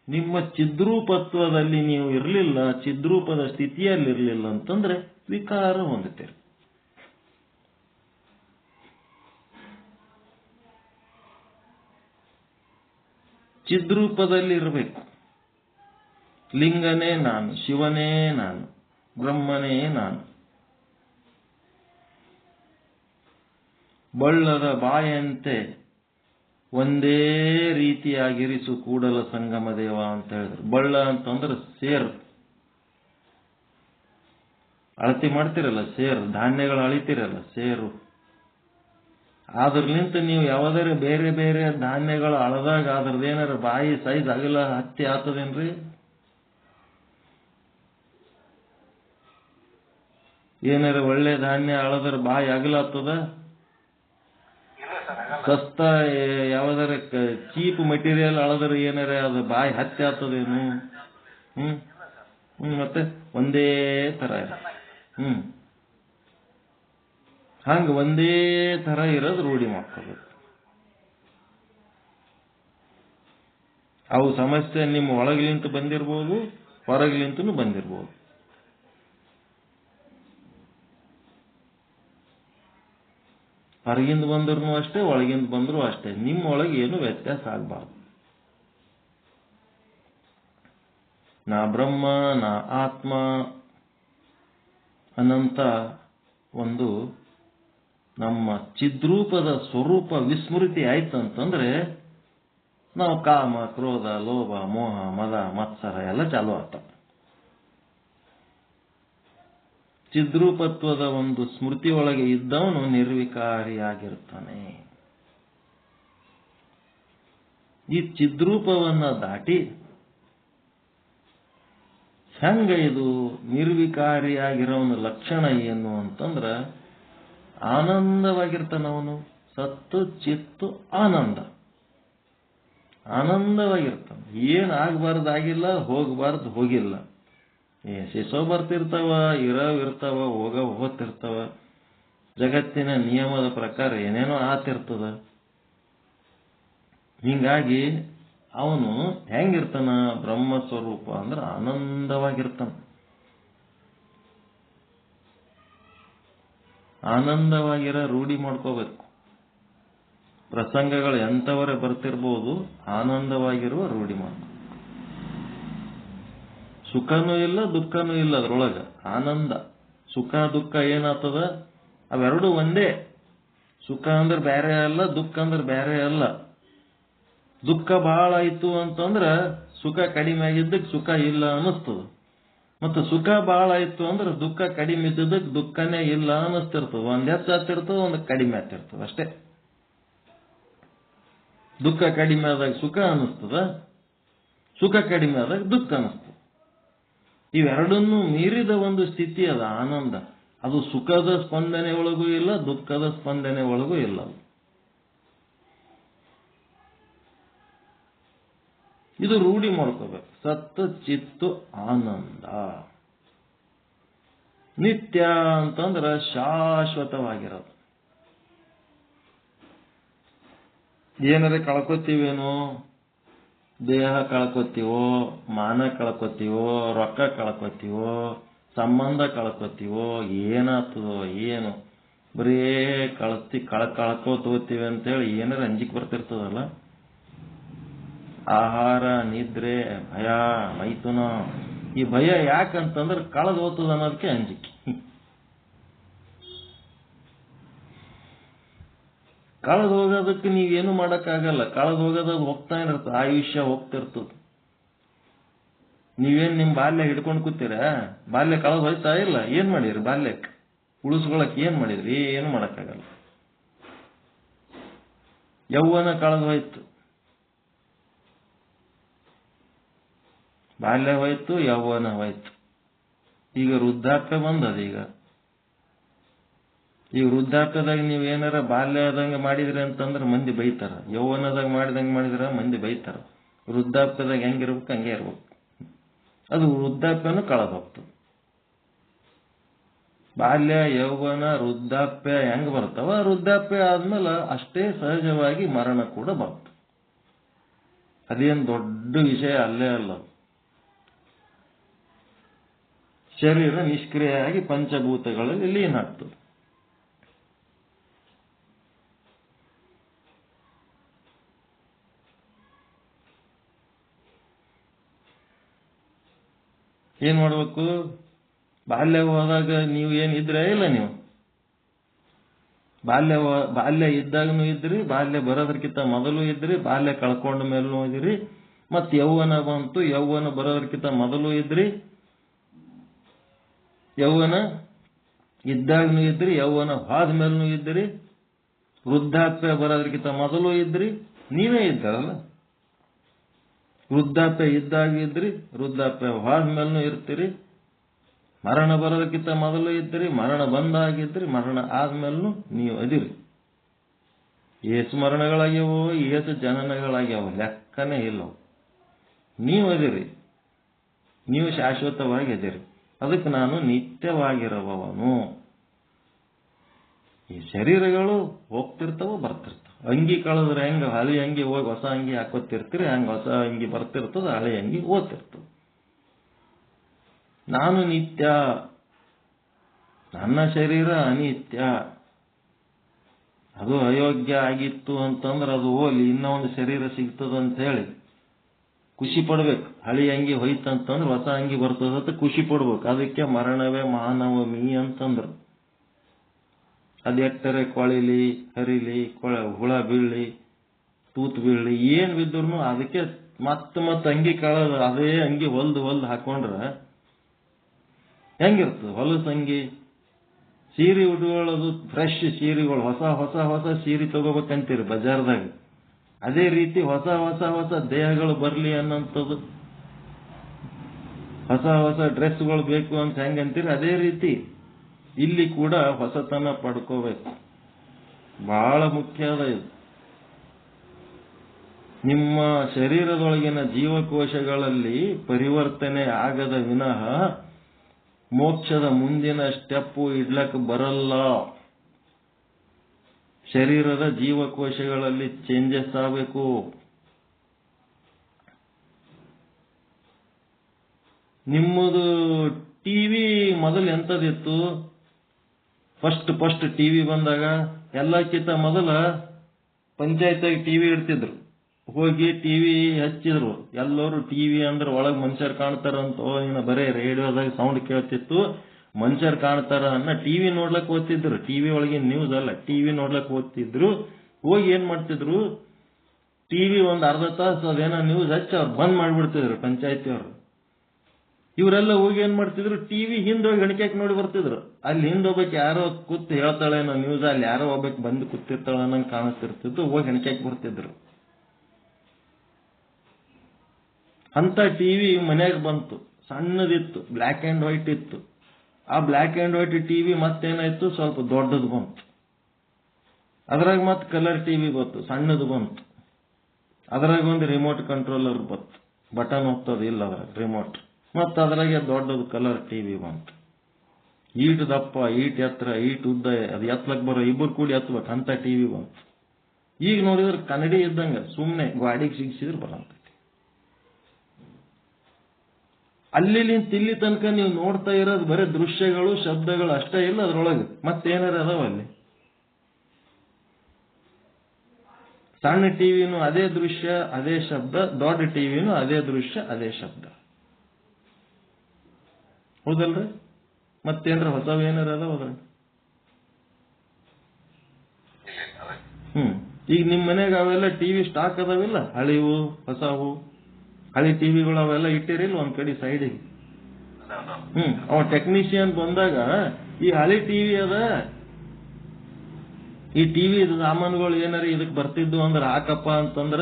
ನಿಮ್ಮ ಚಿದ್ರೂಪತ್ವದಲ್ಲಿ ನೀವು ಇರಲಿಲ್ಲ, ಚಿದ್ರೂಪದ ಸ್ಥಿತಿಯಲ್ಲಿರಲಿಲ್ಲ ಅಂತಂದ್ರೆ ವಿಕಾರ ಹೊಂದುತ್ತೀರಿ. ಚಿದ್ರೂಪದಲ್ಲಿ ಇರಬೇಕು. ಲಿಂಗನೇ ನಾನು, ಶಿವನೇ ನಾನು, ಬ್ರಹ್ಮನೇ ನಾನು. ಬಳ್ಳದ ಬಾಯಂತೆ ಒಂದೇ ರೀತಿಯಾಗಿರಿಸು ಕೂಡಲ ಸಂಗಮ ದೇವ ಅಂತ ಹೇಳಿದ್ರು. ಬಳ್ಳ ಅಂತಂದ್ರೆ ಸೇರು. ಅಳತಿ ಮಾಡ್ತಿರಲ್ಲ ಸೇರು, ಧಾನ್ಯಗಳು ಅಳಿತಿರಲ್ಲ ಸೇರು. ಅದ್ರಲಿಂತ ನೀವು ಯಾವ್ದಾರ ಬೇರೆ ಬೇರೆ ಧಾನ್ಯಗಳು ಅಳದಾಗ ಅದ್ರದ್ದೇನಾರ ಬಾಯಿ ಸೈಜ್ ಅಗಲ ಹತ್ತಿ ಆಗ್ತದೇನ್ರಿ? ಏನಾರ ಒಳ್ಳೆ ಧಾನ್ಯ ಅಳದ್ರ ಬಾಯಿ ಅಗಲಾಗ್ತದ? ಸಸ್ತ ಯಾವ್ದಾರ ಚೀಪ್ ಮೆಟೀರಿಯಲ್ ಅಳದ್ರ ಏನಾರ ಅದು ಬಾಯಿ ಹತ್ತಿ ಆಗ್ತದೇನು? ಮತ್ತೆ ಒಂದೇ ತರ ಹಂಗ ಒಂದೇ ತರ ಇರೋದು ರೂಢಿ ಮಾಡ್ಕೋಬೇಕು. ಅವು ಸಮಸ್ಯೆ ನಿಮ್ಮ ಒಳಗಿಲಿಂತ ಬಂದಿರ್ಬೋದು, ಹೊರಗಿಲಿಂತನೂ ಬಂದಿರ್ಬೋದು. ಹೊರಗಿಂದ ಬಂದ್ರೂ ಅಷ್ಟೇ, ಒಳಗಿಂದ ಬಂದರೂ ಅಷ್ಟೇ. ನಿಮ್ಮ ಒಳಗೆ ಏನು ವ್ಯತ್ಯಾಸ ಆಗಬಾರ್ದು. ನಾ ಬ್ರಹ್ಮ, ನಾ ಆತ್ಮ ಅನಂತ ಒಂದು ನಮ್ಮ ಚಿದ್ರೂಪದ ಸ್ವರೂಪ ವಿಸ್ಮೃತಿ ಆಯ್ತಂತಂದ್ರೆ ನಾವು ಕಾಮ, ಕ್ರೋಧ, ಲೋಭ, ಮೋಹ, ಮದ, ಮತ್ಸರ ಎಲ್ಲ ಚಾಲು ಆಗ್ತವೆ. ಚಿದ್ರೂಪತ್ವದ ಒಂದು ಸ್ಮೃತಿ ಒಳಗೆ ಇದ್ದವನು ನಿರ್ವಿಕಾರಿಯಾಗಿರ್ತಾನೆ. ಈ ಚಿದ್ರೂಪವನ್ನ ದಾಟಿ ಹೆಂಗ ಇದು ನಿರ್ವಿಕಾರಿಯಾಗಿರೋವನ ಲಕ್ಷಣ ಏನು ಅಂತಂದ್ರ ಆನಂದವಾಗಿರ್ತಾನವನು. ಸತ್ತು ಚಿತ್ತು ಆನಂದ, ಆನಂದವಾಗಿರ್ತಾನೆ. ಏನ್ ಆಗ್ಬಾರ್ದಾಗಿಲ್ಲ, ಹೋಗಬಾರ್ದು ಹೋಗಿಲ್ಲ. ಶಿಸೋ ಬರ್ತಿರ್ತಾವ, ಇರ್ತಾವ, ಹೋಗ್ತಿರ್ತಾವ. ಜಗತ್ತಿನ ನಿಯಮದ ಪ್ರಕಾರ ಏನೇನೋ ಆತಿರ್ತದ. ಹಿಂಗಾಗಿ ಅವನು ಹೆಂಗಿರ್ತಾನ? ಬ್ರಹ್ಮ ಸ್ವರೂಪ ಅಂದ್ರೆ ಆನಂದವಾಗಿರ್ತಾನ. ಆನಂದವಾಗಿರೋ ರೂಢಿ ಮಾಡ್ಕೋಬೇಕು. ಪ್ರಸಂಗಗಳು ಎಂಥವರೇ ಬರ್ತಿರ್ಬೋದು, ಆನಂದವಾಗಿರುವ ರೂಢಿ ಮಾಡ್ಕೋ. ಸುಖನೂ ಇಲ್ಲ, ದುಃಖನೂ ಇಲ್ಲ, ಅದ್ರೊಳಗ ಆನಂದ. ಸುಖ ದುಃಖ ಏನಾಗ್ತದ? ಅವೆರಡು ಒಂದೇ. ಸುಖ ಅಂದ್ರೆ ಬೇರೆ ಅಲ್ಲ, ದುಃಖ ಅಂದ್ರೆ ಬೇರೆ ಅಲ್ಲ. ದುಃಖ ಬಹಳ ಆಯ್ತು ಅಂತಂದ್ರ ಸುಖ ಕಡಿಮೆ ಆಗಿದ್ದಕ್ಕೆ ಸುಖ ಇಲ್ಲ ಅನ್ನಿಸ್ತದ. ಮತ್ತು ಸುಖ ಬಹಳ ಆಯ್ತು ಅಂದ್ರೆ ದುಃಖ ಕಡಿಮೆ ಇದ್ದದಕ್ಕೆ ದುಃಖನೇ ಇಲ್ಲ ಅನ್ನಿಸ್ತಿರ್ತದ. ಒಂದ್ ಹೆಚ್ಚಾಗ್ತಿರ್ತದ, ಒಂದು ಕಡಿಮೆ ಆಗ್ತಿರ್ತದ ಅಷ್ಟೇ. ದುಃಖ ಕಡಿಮೆ ಆದಾಗ ಸುಖ ಅನ್ನಿಸ್ತದ, ಸುಖ ಕಡಿಮೆ ಆದಾಗ ದುಃಖ ಅನ್ನಿಸ್ತದ. ಇವೆರಡನ್ನೂ ಮೀರಿದ ಒಂದು ಸ್ಥಿತಿ ಅದ ಆನಂದ. ಅದು ಸುಖದ ಸ್ಪಂದನೆ ಒಳಗೂ ಇಲ್ಲ, ದುಃಖದ ಸ್ಪಂದನೆ ಒಳಗೂ ಇಲ್ಲ. ಇದು ರೂಢಿ ಮಾಡ್ಕೋಬೇಕು. ಸತ್ ಚಿತ್ತು ಆನಂದ ನಿತ್ಯ ಅಂತಂದ್ರೆ ಶಾಶ್ವತವಾಗಿರೋದು. ಏನಾರ ಕಳ್ಕೊತೀವೇನೋ, ದೇಹ ಕಳ್ಕೊತೀವೋ, ಮಾನ ಕಳ್ಕೊತೀವೋ, ರೊಕ್ಕ ಕಳ್ಕೊತೀವೋ, ಸಂಬಂಧ ಕಳ್ಕೊತೀವೋ, ಏನಾಗ್ತದೋ ಏನು, ಬರೀ ಕಳ್ಕೋತೀವಿ ಅಂತೇಳಿ ಏನಾರ ಅಂಜಿಕೆ ಬರ್ತಿರ್ತದಲ್ಲ. ಆಹಾರ, ನಿದ್ರೆ, ಭಯ, ಮೈಥುನ. ಈ ಭಯ ಯಾಕಂತಂದ್ರೆ ಕಳೆದು ಹೋಗ್ತದ ಅನ್ನೋದಕ್ಕೆ ಅಂಜಿಕೆ. ಕಳೆದು ಹೋಗೋದಕ್ಕೆ ನೀವೇನು ಮಾಡಕ್ಕಾಗಲ್ಲ. ಕಳೆದು ಹೋಗೋದು ಹೋಗ್ತಾ ಇರ್ತದೆ, ಆಯುಷ್ಯ ಹೋಗ್ತಿರ್ತದೆ. ನೀವೇನ್ ನಿಮ್ ಬಾಲ್ಯ ಹಿಡ್ಕೊಂಡು ಕೂತೀರ? ಬಾಲ್ಯ ಕಳೆದು ಹೋಯ್ತಾ ಇಲ್ಲ? ಏನ್ ಮಾಡಿದ್ರಿ? ಬಾಲ್ಯಕ್ಕೆ ಉಳಿಸ್ಕೊಳಕ್ ಏನ್ ಮಾಡಿದ್ರಿ? ಏನು ಮಾಡಕ್ಕಾಗಲ್ಲ. ಯೌವನ ಕಳೆದು ಹೋಯ್ತು, ಬಾಲ್ಯ ಹೋಯ್ತು, ಯೌವನ ಹೋಯ್ತು. ಈಗ ವೃದ್ಧಾಪ್ಯ ಬಂದದ. ಈಗ ವೃದ್ಧಾಪ್ಯದಾಗ ನೀವೇನಾರ ಬಾಲ್ಯದಂಗ ಮಾಡಿದ್ರಿ ಅಂತಂದ್ರೆ ಮಂದಿ ಬೈತಾರ. ಯೌವನದಾಗ ಮಾಡಿದಂಗೆ ಮಾಡಿದ್ರ ಮಂದಿ ಬೈತಾರ. ವೃದ್ಧಾಪ್ಯದಾಗ ಹೆಂಗಿರ್ಬೇಕು ಹಂಗೆ ಇರ್ಬೇಕು. ಅದು ವೃದ್ಧಾಪ್ಯನೂ ಕಳೆದು ಹೋಗ್ತದೆ. ಬಾಲ್ಯ, ಯೌವನ, ವೃದ್ಧಾಪ್ಯ ಹೆಂಗ್ ಬರ್ತಾವ, ವೃದ್ಧಾಪ್ಯ ಆದ್ಮೇಲೆ ಅಷ್ಟೇ ಸಹಜವಾಗಿ ಮರಣ ಕೂಡ ಬರ್ತದೆ. ಅದೇನು ದೊಡ್ಡ ವಿಷಯ ಅಲ್ಲೇ ಅಲ್ಲ. ಶರೀರ ನಿಷ್ಕ್ರಿಯಾಗಿ ಪಂಚಭೂತಗಳಲ್ಲಿ ಲೀನ ಆಗ್ತದೆ. ಏನ್ ಮಾಡ್ಬೇಕು? ಬಾಲ್ಯ ಹೋದಾಗ ನೀವು ಏನಿದ್ರೆ ಇಲ್ಲ, ನೀವು ಬಾಲ್ಯ ಇದ್ದಾಗನು ಇದ್ರಿ, ಬಾಲ್ಯ ಬರೋದಕ್ಕಿಂತ ಮೊದಲು ಇದ್ರಿ, ಬಾಲ್ಯ ಕಳ್ಕೊಂಡ ಮೇಲೂ ಇದ್ರಿ, ಮತ್ ಯೌವನ ಬಂತು, ಯೌವನ ಬರೋದಕ್ಕಿಂತ ಮೊದಲು ಇದ್ರಿ, ಯೌವನ ಇದ್ದಾಗನು ಇದ್ರಿ, ಯೌವನ ಹೋದ ಮೇಲೂ ಇದ್ರಿ, ವೃದ್ಧಾಪ್ಯ ಬರೋದಕ್ಕಿಂತ ಮೊದಲು ಇದ್ರಿ, ನೀವೇ ಇದ್ದಾರಲ್ಲ. ವೃದ್ಧಾಪ್ಯ ಇದ್ದಾಗ ಇದ್ರಿ, ವೃದ್ಧಾಪ್ಯ ಹೋದ ಮೇಲೂ ಇರ್ತೀರಿ, ಮರಣ ಬರೋದಕ್ಕಿಂತ ಮೊದಲು ಇದ್ರಿ, ಮರಣ ಬಂದಾಗಿದ್ರಿ, ಮರಣ ಆದ್ಮೇಲೂ ನೀವು ಅದಿರಿ. ಏಸು ಮರಣಗಳಾಗ್ಯವೋ, ಏಸು ಜನನಗಳಾಗ್ಯಾವ, ಲೆಕ್ಕನೇ ಇಲ್ಲವು. ನೀವು ಅದಿರಿ, ನೀವು ಶಾಶ್ವತವಾಗಿ ಅದಿರಿ. ಅದಕ್ಕೆ ನಾನು ನಿತ್ಯವಾಗಿರುವವನು. ಈ ಶರೀರಗಳು ಹೋಗ್ತಿರ್ತಾವ, ಬರ್ತಿರ್ತಾವ. ಅಂಗಿ ಕಳೆದ್ರೆ ಹೆಂಗ ಹಳಿ ಅಂಗಿ ಹೋಗಿ ಹೊಸ ಅಂಗಿ ಹಾಕೋತಿರ್ತೀರಿ, ಹಂಗ ಹೊಸ ಅಂಗಿ ಬರ್ತಿರ್ತದ, ಹಳೆ ಅಂಗಿ ಓದ್ತಿರ್ತದ. ನಾನು ನಿತ್ಯ, ನನ್ನ ಶರೀರ ಅನಿತ್ಯ. ಅದು ಅಯೋಗ್ಯ ಆಗಿತ್ತು ಅಂತಂದ್ರೆ ಅದು ಹೋಗ್ಲಿ, ಇನ್ನೊಂದು ಶರೀರ ಸಿಗ್ತದಂತ ಹೇಳಿ ಖುಷಿ ಪಡ್ಬೇಕು. ಹಳಿ ಅಂಗಿ ಹೋಯ್ತಂತಂದ್ರೆ ಹೊಸ ಅಂಗಿ ಬರ್ತದಂತ ಖುಷಿ ಪಡ್ಬೇಕು. ಅದಕ್ಕೆ ಮರಣವೇ ಮಾನವಮಿ ಅಂತಂದ್ರು. ಅದು ಎಟ್ಟರೆ ಕೊಳಿಲಿ, ಹರಿಲಿ, ಹುಳ ಬೀಳಲಿ, ತೂತ್ ಬೀಳಲಿ, ಏನ್ ಬಿದ್ರು ಅದಕ್ಕೆ ಮತ್ತೆ ಅಂಗಿ ಕಳೆದ ಅದೇ ಅಂಗಿ ಹೊಲ್ದು ಹಾಕೊಂಡ್ರೆ ಹೆಂಗಿರ್ತದೆ? ಹೊಲಸ ಅಂಗಿ. ಸೀರೆ ಉಟ್ಕೊಳ್ಳೋದು ಫ್ರೆಶ್ ಸೀರೆಗಳು, ಹೊಸ ಸೀರೆ ತಗೋಬೇಕಂತೀರಿ ಬಜಾರ್ದಾಗ. ಅದೇ ರೀತಿ ಹೊಸ ದೇಹಗಳು ಬರ್ಲಿ ಅನ್ನೋಂಥದ್ದು, ಹೊಸ ಡ್ರೆಸ್ಗಳು ಬೇಕು ಅಂತ ಹೆಂಗಂತೀರಿ, ಅದೇ ರೀತಿ ಇಲ್ಲಿ ಕೂಡ ಹೊಸತನ ಪಡ್ಕೋಬೇಕು. ಬಹಳ ಮುಖ್ಯ ಅದ ಇದು. ನಿಮ್ಮ ಶರೀರದೊಳಗಿನ ಜೀವಕೋಶಗಳಲ್ಲಿ ಪರಿವರ್ತನೆ ಆಗದ ವಿನಃ ಮೋಕ್ಷದ ಮುಂದಿನ ಸ್ಟೆಪ್ಪು ಇಡ್ಲಕ್ ಬರಲ್ಲ. ಶರೀರದ ಜೀವಕೋಶಗಳಲ್ಲಿ ಚೇಂಜಸ್ ಆಗಬೇಕು. ನಿಮ್ಮದು ಟಿವಿ ಮೊದಲು ಎಂತದಿತ್ತು? ಫಸ್ಟ್ ಟಿವಿ ಬಂದಾಗ ಎಲ್ಲಕ್ಕಿಂತ ಮೊದಲ ಪಂಚಾಯತ್ಯಾಗ ಟಿವಿ ಇಡ್ತಿದ್ರು. ಹೋಗಿ ಟಿವಿ ಹಚ್ಚಿದ್ರು. ಎಲ್ಲರೂ ಟಿವಿ ಅಂದ್ರೆ ಒಳಗ್ ಮನುಷ್ಯರು ಕಾಣ್ತಾರಂತ, ಇನ್ನು ಬರೇ ರೇಡಿಯೋದಾಗ ಸೌಂಡ್ ಕೇಳ್ತಿತ್ತು, ಮನುಷ್ಯರು ಕಾಣ್ತಾರ ಅನ್ನ ಟಿವಿ ನೋಡ್ಲಕ್ ಓದ್ತಿದ್ರು. ಟಿವಿ ಒಳಗಿನ ನ್ಯೂಸ್ ಅಲ್ಲ, ಟಿವಿ ನೋಡ್ಲಕ್ ಓದ್ತಿದ್ರು. ಹೋಗಿ ಏನ್ ಮಾಡ್ತಿದ್ರು, ಟಿವಿ ಒಂದ್ ಅರ್ಧ ತಾಸು ಅದೇನೋ ನ್ಯೂಸ್ ಹಚ್ಚಿ ಅವ್ರು ಬಂದ್ ಮಾಡ್ಬಿಡ್ತಿದ್ರು ಪಂಚಾಯತಿಯವರು. ಇವರೆಲ್ಲ ಹೋಗಿ ಏನ್ ಮಾಡ್ತಿದ್ರು, ಟಿವಿ ಹಿಂದೋಗಿ ಗಣಿಕೆಕ್ ನೋಡಿ ಬರ್ತಿದ್ರು. ಅಲ್ಲಿ ಹಿಂದೋಗ್ಬೇಕು, ಯಾರೋ ಕೂತ್ ಹೇಳ್ತಾಳೇನೋ ನ್ಯೂಸ್, ಅಲ್ಲಿ ಯಾರೋ ಹೋಗ್ಬೇಕು ಬಂದು ಕೂತಿರ್ತಾಳ ಅನ್ನಂಗ್ ಕಾಣಿಸ್ತಿರ್ತಿತ್ತು. ಹೋಗಿ ಗಣಿಕೆಕ್ ಬರ್ತಿದ್ರು. ಅಂತ ಟಿವಿ ಮನ್ಯಾಗ ಬಂತು, ಸಣ್ಣದಿತ್ತು, ಬ್ಲ್ಯಾಕ್ ಅಂಡ್ ವೈಟ್ ಇತ್ತು. ಆ ಬ್ಲ್ಯಾಕ್ ಆ್ಯಂಡ್ ವೈಟ್ ಟಿವಿ ಮತ್ತೇನಾಯ್ತು, ಸ್ವಲ್ಪ ದೊಡ್ಡದು ಬಂತು. ಅದ್ರಾಗ ಮತ್ತೆ ಕಲರ್ ಟಿವಿ ಬಂತು, ಸಣ್ಣದು ಬಂತು. ಅದ್ರಾಗ ಒಂದು ರಿಮೋಟ್ ಕಂಟ್ರೋಲರ್ ಬಂತು, ಬಟನ್ ಹೋಗ್ತದೆ ಇಲ್ಲ ಅದ್ರಾಗ ರಿಮೋಟ್. ಮತ್ತು ಅದ್ರಾಗೆ ದೊಡ್ಡದು ಕಲರ್ ಟಿವಿ ಬಂತು. ಈಟ್ ದಪ್ಪ, ಈಟ್ ಎತ್ತರ, ಈಟ್ ಉದ್ದ, ಅದು ಎತ್ತಲಕ್ಕೆ ಬರೋ ಇಬ್ಬರು ಕೂಡಿ ಎತ್ತಬೇಕು ಅಂತ ಟಿವಿ ಬಂತು. ಈಗ ನೋಡಿದ್ರೆ ಕನ್ನಡಿ ಇದ್ದಂಗೆ ಸುಮ್ಮನೆ ಗಾಡಿಗೆ ಸಿಗಿಸಿದ್ರೆ ಬರಂತೈತಿ. ಅಲ್ಲಿ ಇಲ್ಲಿ ತನಕ ನೀವು ನೋಡ್ತಾ ಇರೋದು ಬರೀ ದೃಶ್ಯಗಳು, ಶಬ್ದಗಳು ಅಷ್ಟೇ ಇಲ್ಲ ಅದ್ರೊಳಗೆ, ಮತ್ತೇನಾರ ಅದಾವ ಅಲ್ಲಿ. ಸಣ್ಣ ಟಿವಿನೂ ಅದೇ ದೃಶ್ಯ ಅದೇ ಶಬ್ದ, ದೊಡ್ಡ ಟಿವಿನೂ ಅದೇ ದೃಶ್ಯ ಅದೇ ಶಬ್ದ. ಹೌದಲ್ರಿ? ಮತ್ತೇನ್ರ ಹೊಸವೇನಾರ ಅದಾವ ಅದ್ರಾಗ? ಈಗ ನಿಮ್ ಮನೆಗೆ ಅವೆಲ್ಲ ಟಿವಿ ಸ್ಟಾಕ್ ಅದಾವಿಲ್ಲ, ಹಳಿವು ಹೊಸವು. ಹಳಿ ಟಿವಿಗಳು ಅವೆಲ್ಲ ಇಟ್ಟಿರಿಲ್ಲ ಒಂದ್ ಕಡೆ ಸೈಡಿಗೆ. ಅವ ಟೆಕ್ನಿಷಿಯನ್ ಬಂದಾಗ ಈ ಹಳಿ ಟಿವಿ ಅದ, ಈ ಟಿವಿ ಸಾಮಾನುಗಳು ಏನಾರ ಇದಕ್ ಬರ್ತಿದ್ದು ಅಂದ್ರೆ ಹಾಕಪ್ಪ ಅಂತಂದ್ರ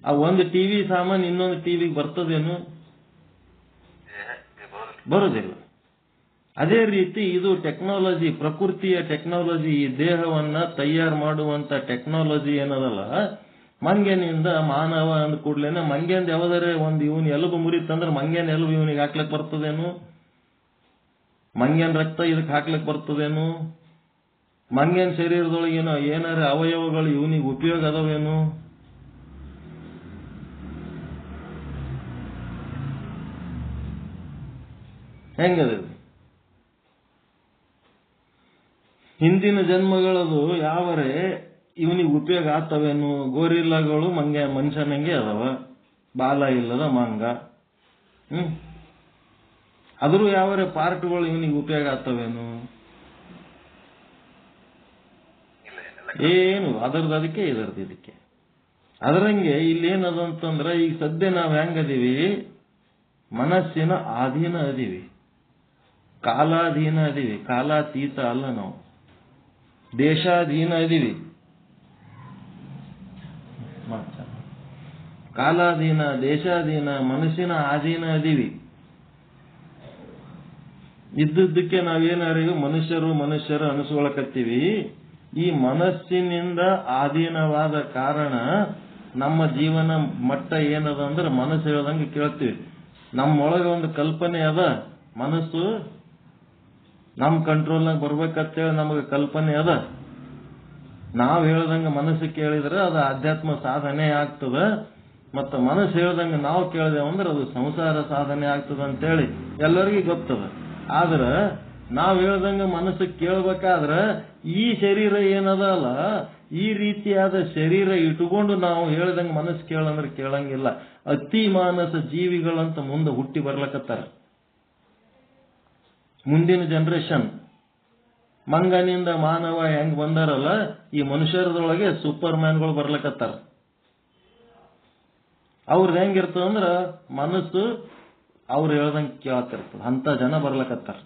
ಆ ಒಂದು ಟಿವಿ ಸಾಮಾನು ಇನ್ನೊಂದು ಟಿವಿಗೆ ಬರ್ತದೇನು? ಬರೋದಿಲ್ಲ. ಅದೇ ರೀತಿ ಇದು ಟೆಕ್ನಾಲಜಿ, ಪ್ರಕೃತಿಯ ಟೆಕ್ನಾಲಜಿ, ಈ ದೇಹವನ್ನ ತಯಾರು ಮಾಡುವಂತ ಟೆಕ್ನಾಲಜಿ ಏನದಲ್ಲ, ಮಂಗ್ಯನಿಂದ ಮಾನವ ಅಂದ ಕೂಡ್ಲೇನೆ ಮಂಗ್ಯಂದ ಯಾವ್ದಾರೆ ಒಂದು ಇವನ್ ಎಲುಬು ಮುರಿತಂದ್ರೆ ಮಂಗ್ಯನ ಎಲುಬು ಇವನಿಗೆ ಹಾಕ್ಲಕ್ ಬರ್ತದೇನು? ಮಂಗ್ಯನ ರಕ್ತ ಇದಕ್ಕೆ ಹಾಕ್ಲಕ್ ಬರ್ತದೇನು? ಮಂಗ್ಯನ ಶರೀರದೊಳಗೇನೋ ಏನಾರ ಅವಯವಗಳು ಇವನಿಗೆ ಉಪಯೋಗ ಅದಾವೇನು? ಹೆಂಗದ? ಹಿಂದಿನ ಜನ್ಮಗಳದು ಯಾವರೇ ಇವನಿಗೆ ಉಪಯೋಗ ಆಗ್ತವೇನು? ಗೋರಿಲ್ಲಾಗಳು ಮನುಷ್ಯನಂಗೆ ಅದಾವ, ಬಾಲ ಇಲ್ಲದ ಮಂಗ. ಅದ್ರೂ ಯಾವರೇ ಪಾರ್ಟ್ಗಳು ಇವನಿಗೆ ಉಪಯೋಗ ಆಗ್ತವೇನು? ಏನು ಅದರದ್ದು ಅದಕ್ಕೆ ಇದರದ್ದು ಇದಕ್ಕೆ. ಅದರಂಗೆ ಇಲ್ಲೇನದಂತಂದ್ರ ಈಗ ಸದ್ಯ ನಾವ್ ಹೆಂಗದೀವಿ, ಮನಸ್ಸಿನ ಆಧೀನ ಅದೀವಿ, ಕಾಲಾಧೀನ ಅದೀವಿ, ಕಾಲಾತೀತ ಅಲ್ಲ ನಾವು, ದೇಶಾಧೀನ ಅದೀವಿ. ಕಾಲಾಧೀನ, ದೇಶಾಧೀನ, ಮನಸ್ಸಿನ ಆಧೀನ ಅದೀವಿ. ಇದ್ದದ್ದಕ್ಕೆ ನಾವೇನಾರಿಗೂ ಮನುಷ್ಯರು ಅನಿಸ್ಕೊಳಕತ್ತೀವಿ. ಈ ಮನಸ್ಸಿನಿಂದ ಆಧೀನವಾದ ಕಾರಣ ನಮ್ಮ ಜೀವನ ಮಟ್ಟ ಏನದ ಅಂದ್ರೆ ಮನಸ್ಸು ಹೇಳ್ದಂಗೆ ಕೇಳ್ತೀವಿ. ನಮ್ಮೊಳಗೆ ಒಂದು ಕಲ್ಪನೆ ಅದ, ಮನಸ್ಸು ನಮ್ಮ ಕಂಟ್ರೋಲ್ನಾಗ ಬರ್ಬೇಕಂತೇಳಿ ನಮಗೆ ಕಲ್ಪನೆ ಅದ. ನಾವು ಹೇಳ್ದಂಗೆ ಮನಸ್ಸು ಕೇಳಿದ್ರೆ ಅದು ಅಧ್ಯಾತ್ಮ ಸಾಧನೆ ಆಗ್ತದ. ಮತ್ತು ಮನಸ್ಸು ಹೇಳ್ದಂಗೆ ನಾವು ಕೇಳಿದೆವು ಅಂದ್ರೆ ಅದು ಸಂಸಾರ ಸಾಧನೆ ಆಗ್ತದ ಅಂತೇಳಿ ಎಲ್ಲರಿಗೂ ಗೊತ್ತದ. ಆದ್ರೆ ನಾವು ಹೇಳ್ದಂಗೆ ಮನಸ್ಸು ಕೇಳ್ಬೇಕಾದ್ರೆ ಈ ಶರೀರ ಏನದಲ್ಲ, ಈ ರೀತಿಯಾದ ಶರೀರ ಇಟ್ಟುಕೊಂಡು ನಾವು ಹೇಳ್ದಂಗೆ ಮನಸ್ಸು ಕೇಳಂದ್ರೆ ಕೇಳಂಗಿಲ್ಲ. ಅತಿ ಮಾನಸ ಜೀವಿಗಳಂತ ಮುಂದೆ ಹುಟ್ಟಿ ಬರ್ಲಕತ್ತಾರ. ಮುಂದಿನ ಜನರೇಷನ್ ಮಂಗನಿಂದ ಮಾನವ ಹೆಂಗ್ ಬಂದಾರಲ್ಲ, ಈ ಮನುಷ್ಯರದೊಳಗೆ ಸೂಪರ್ ಮ್ಯಾನ್ಗಳು ಬರ್ಲಕತ್ತಾರ. ಅವ್ರದ್ದು ಹೆಂಗಿರ್ತದಂದ್ರ ಮನಸ್ಸು ಅವ್ರು ಹೇಳ್ದಂಗೆ ಕೇಳ್ತಿರ್ತದ, ಅಂತ ಜನ ಬರ್ಲಕತ್ತಾರ.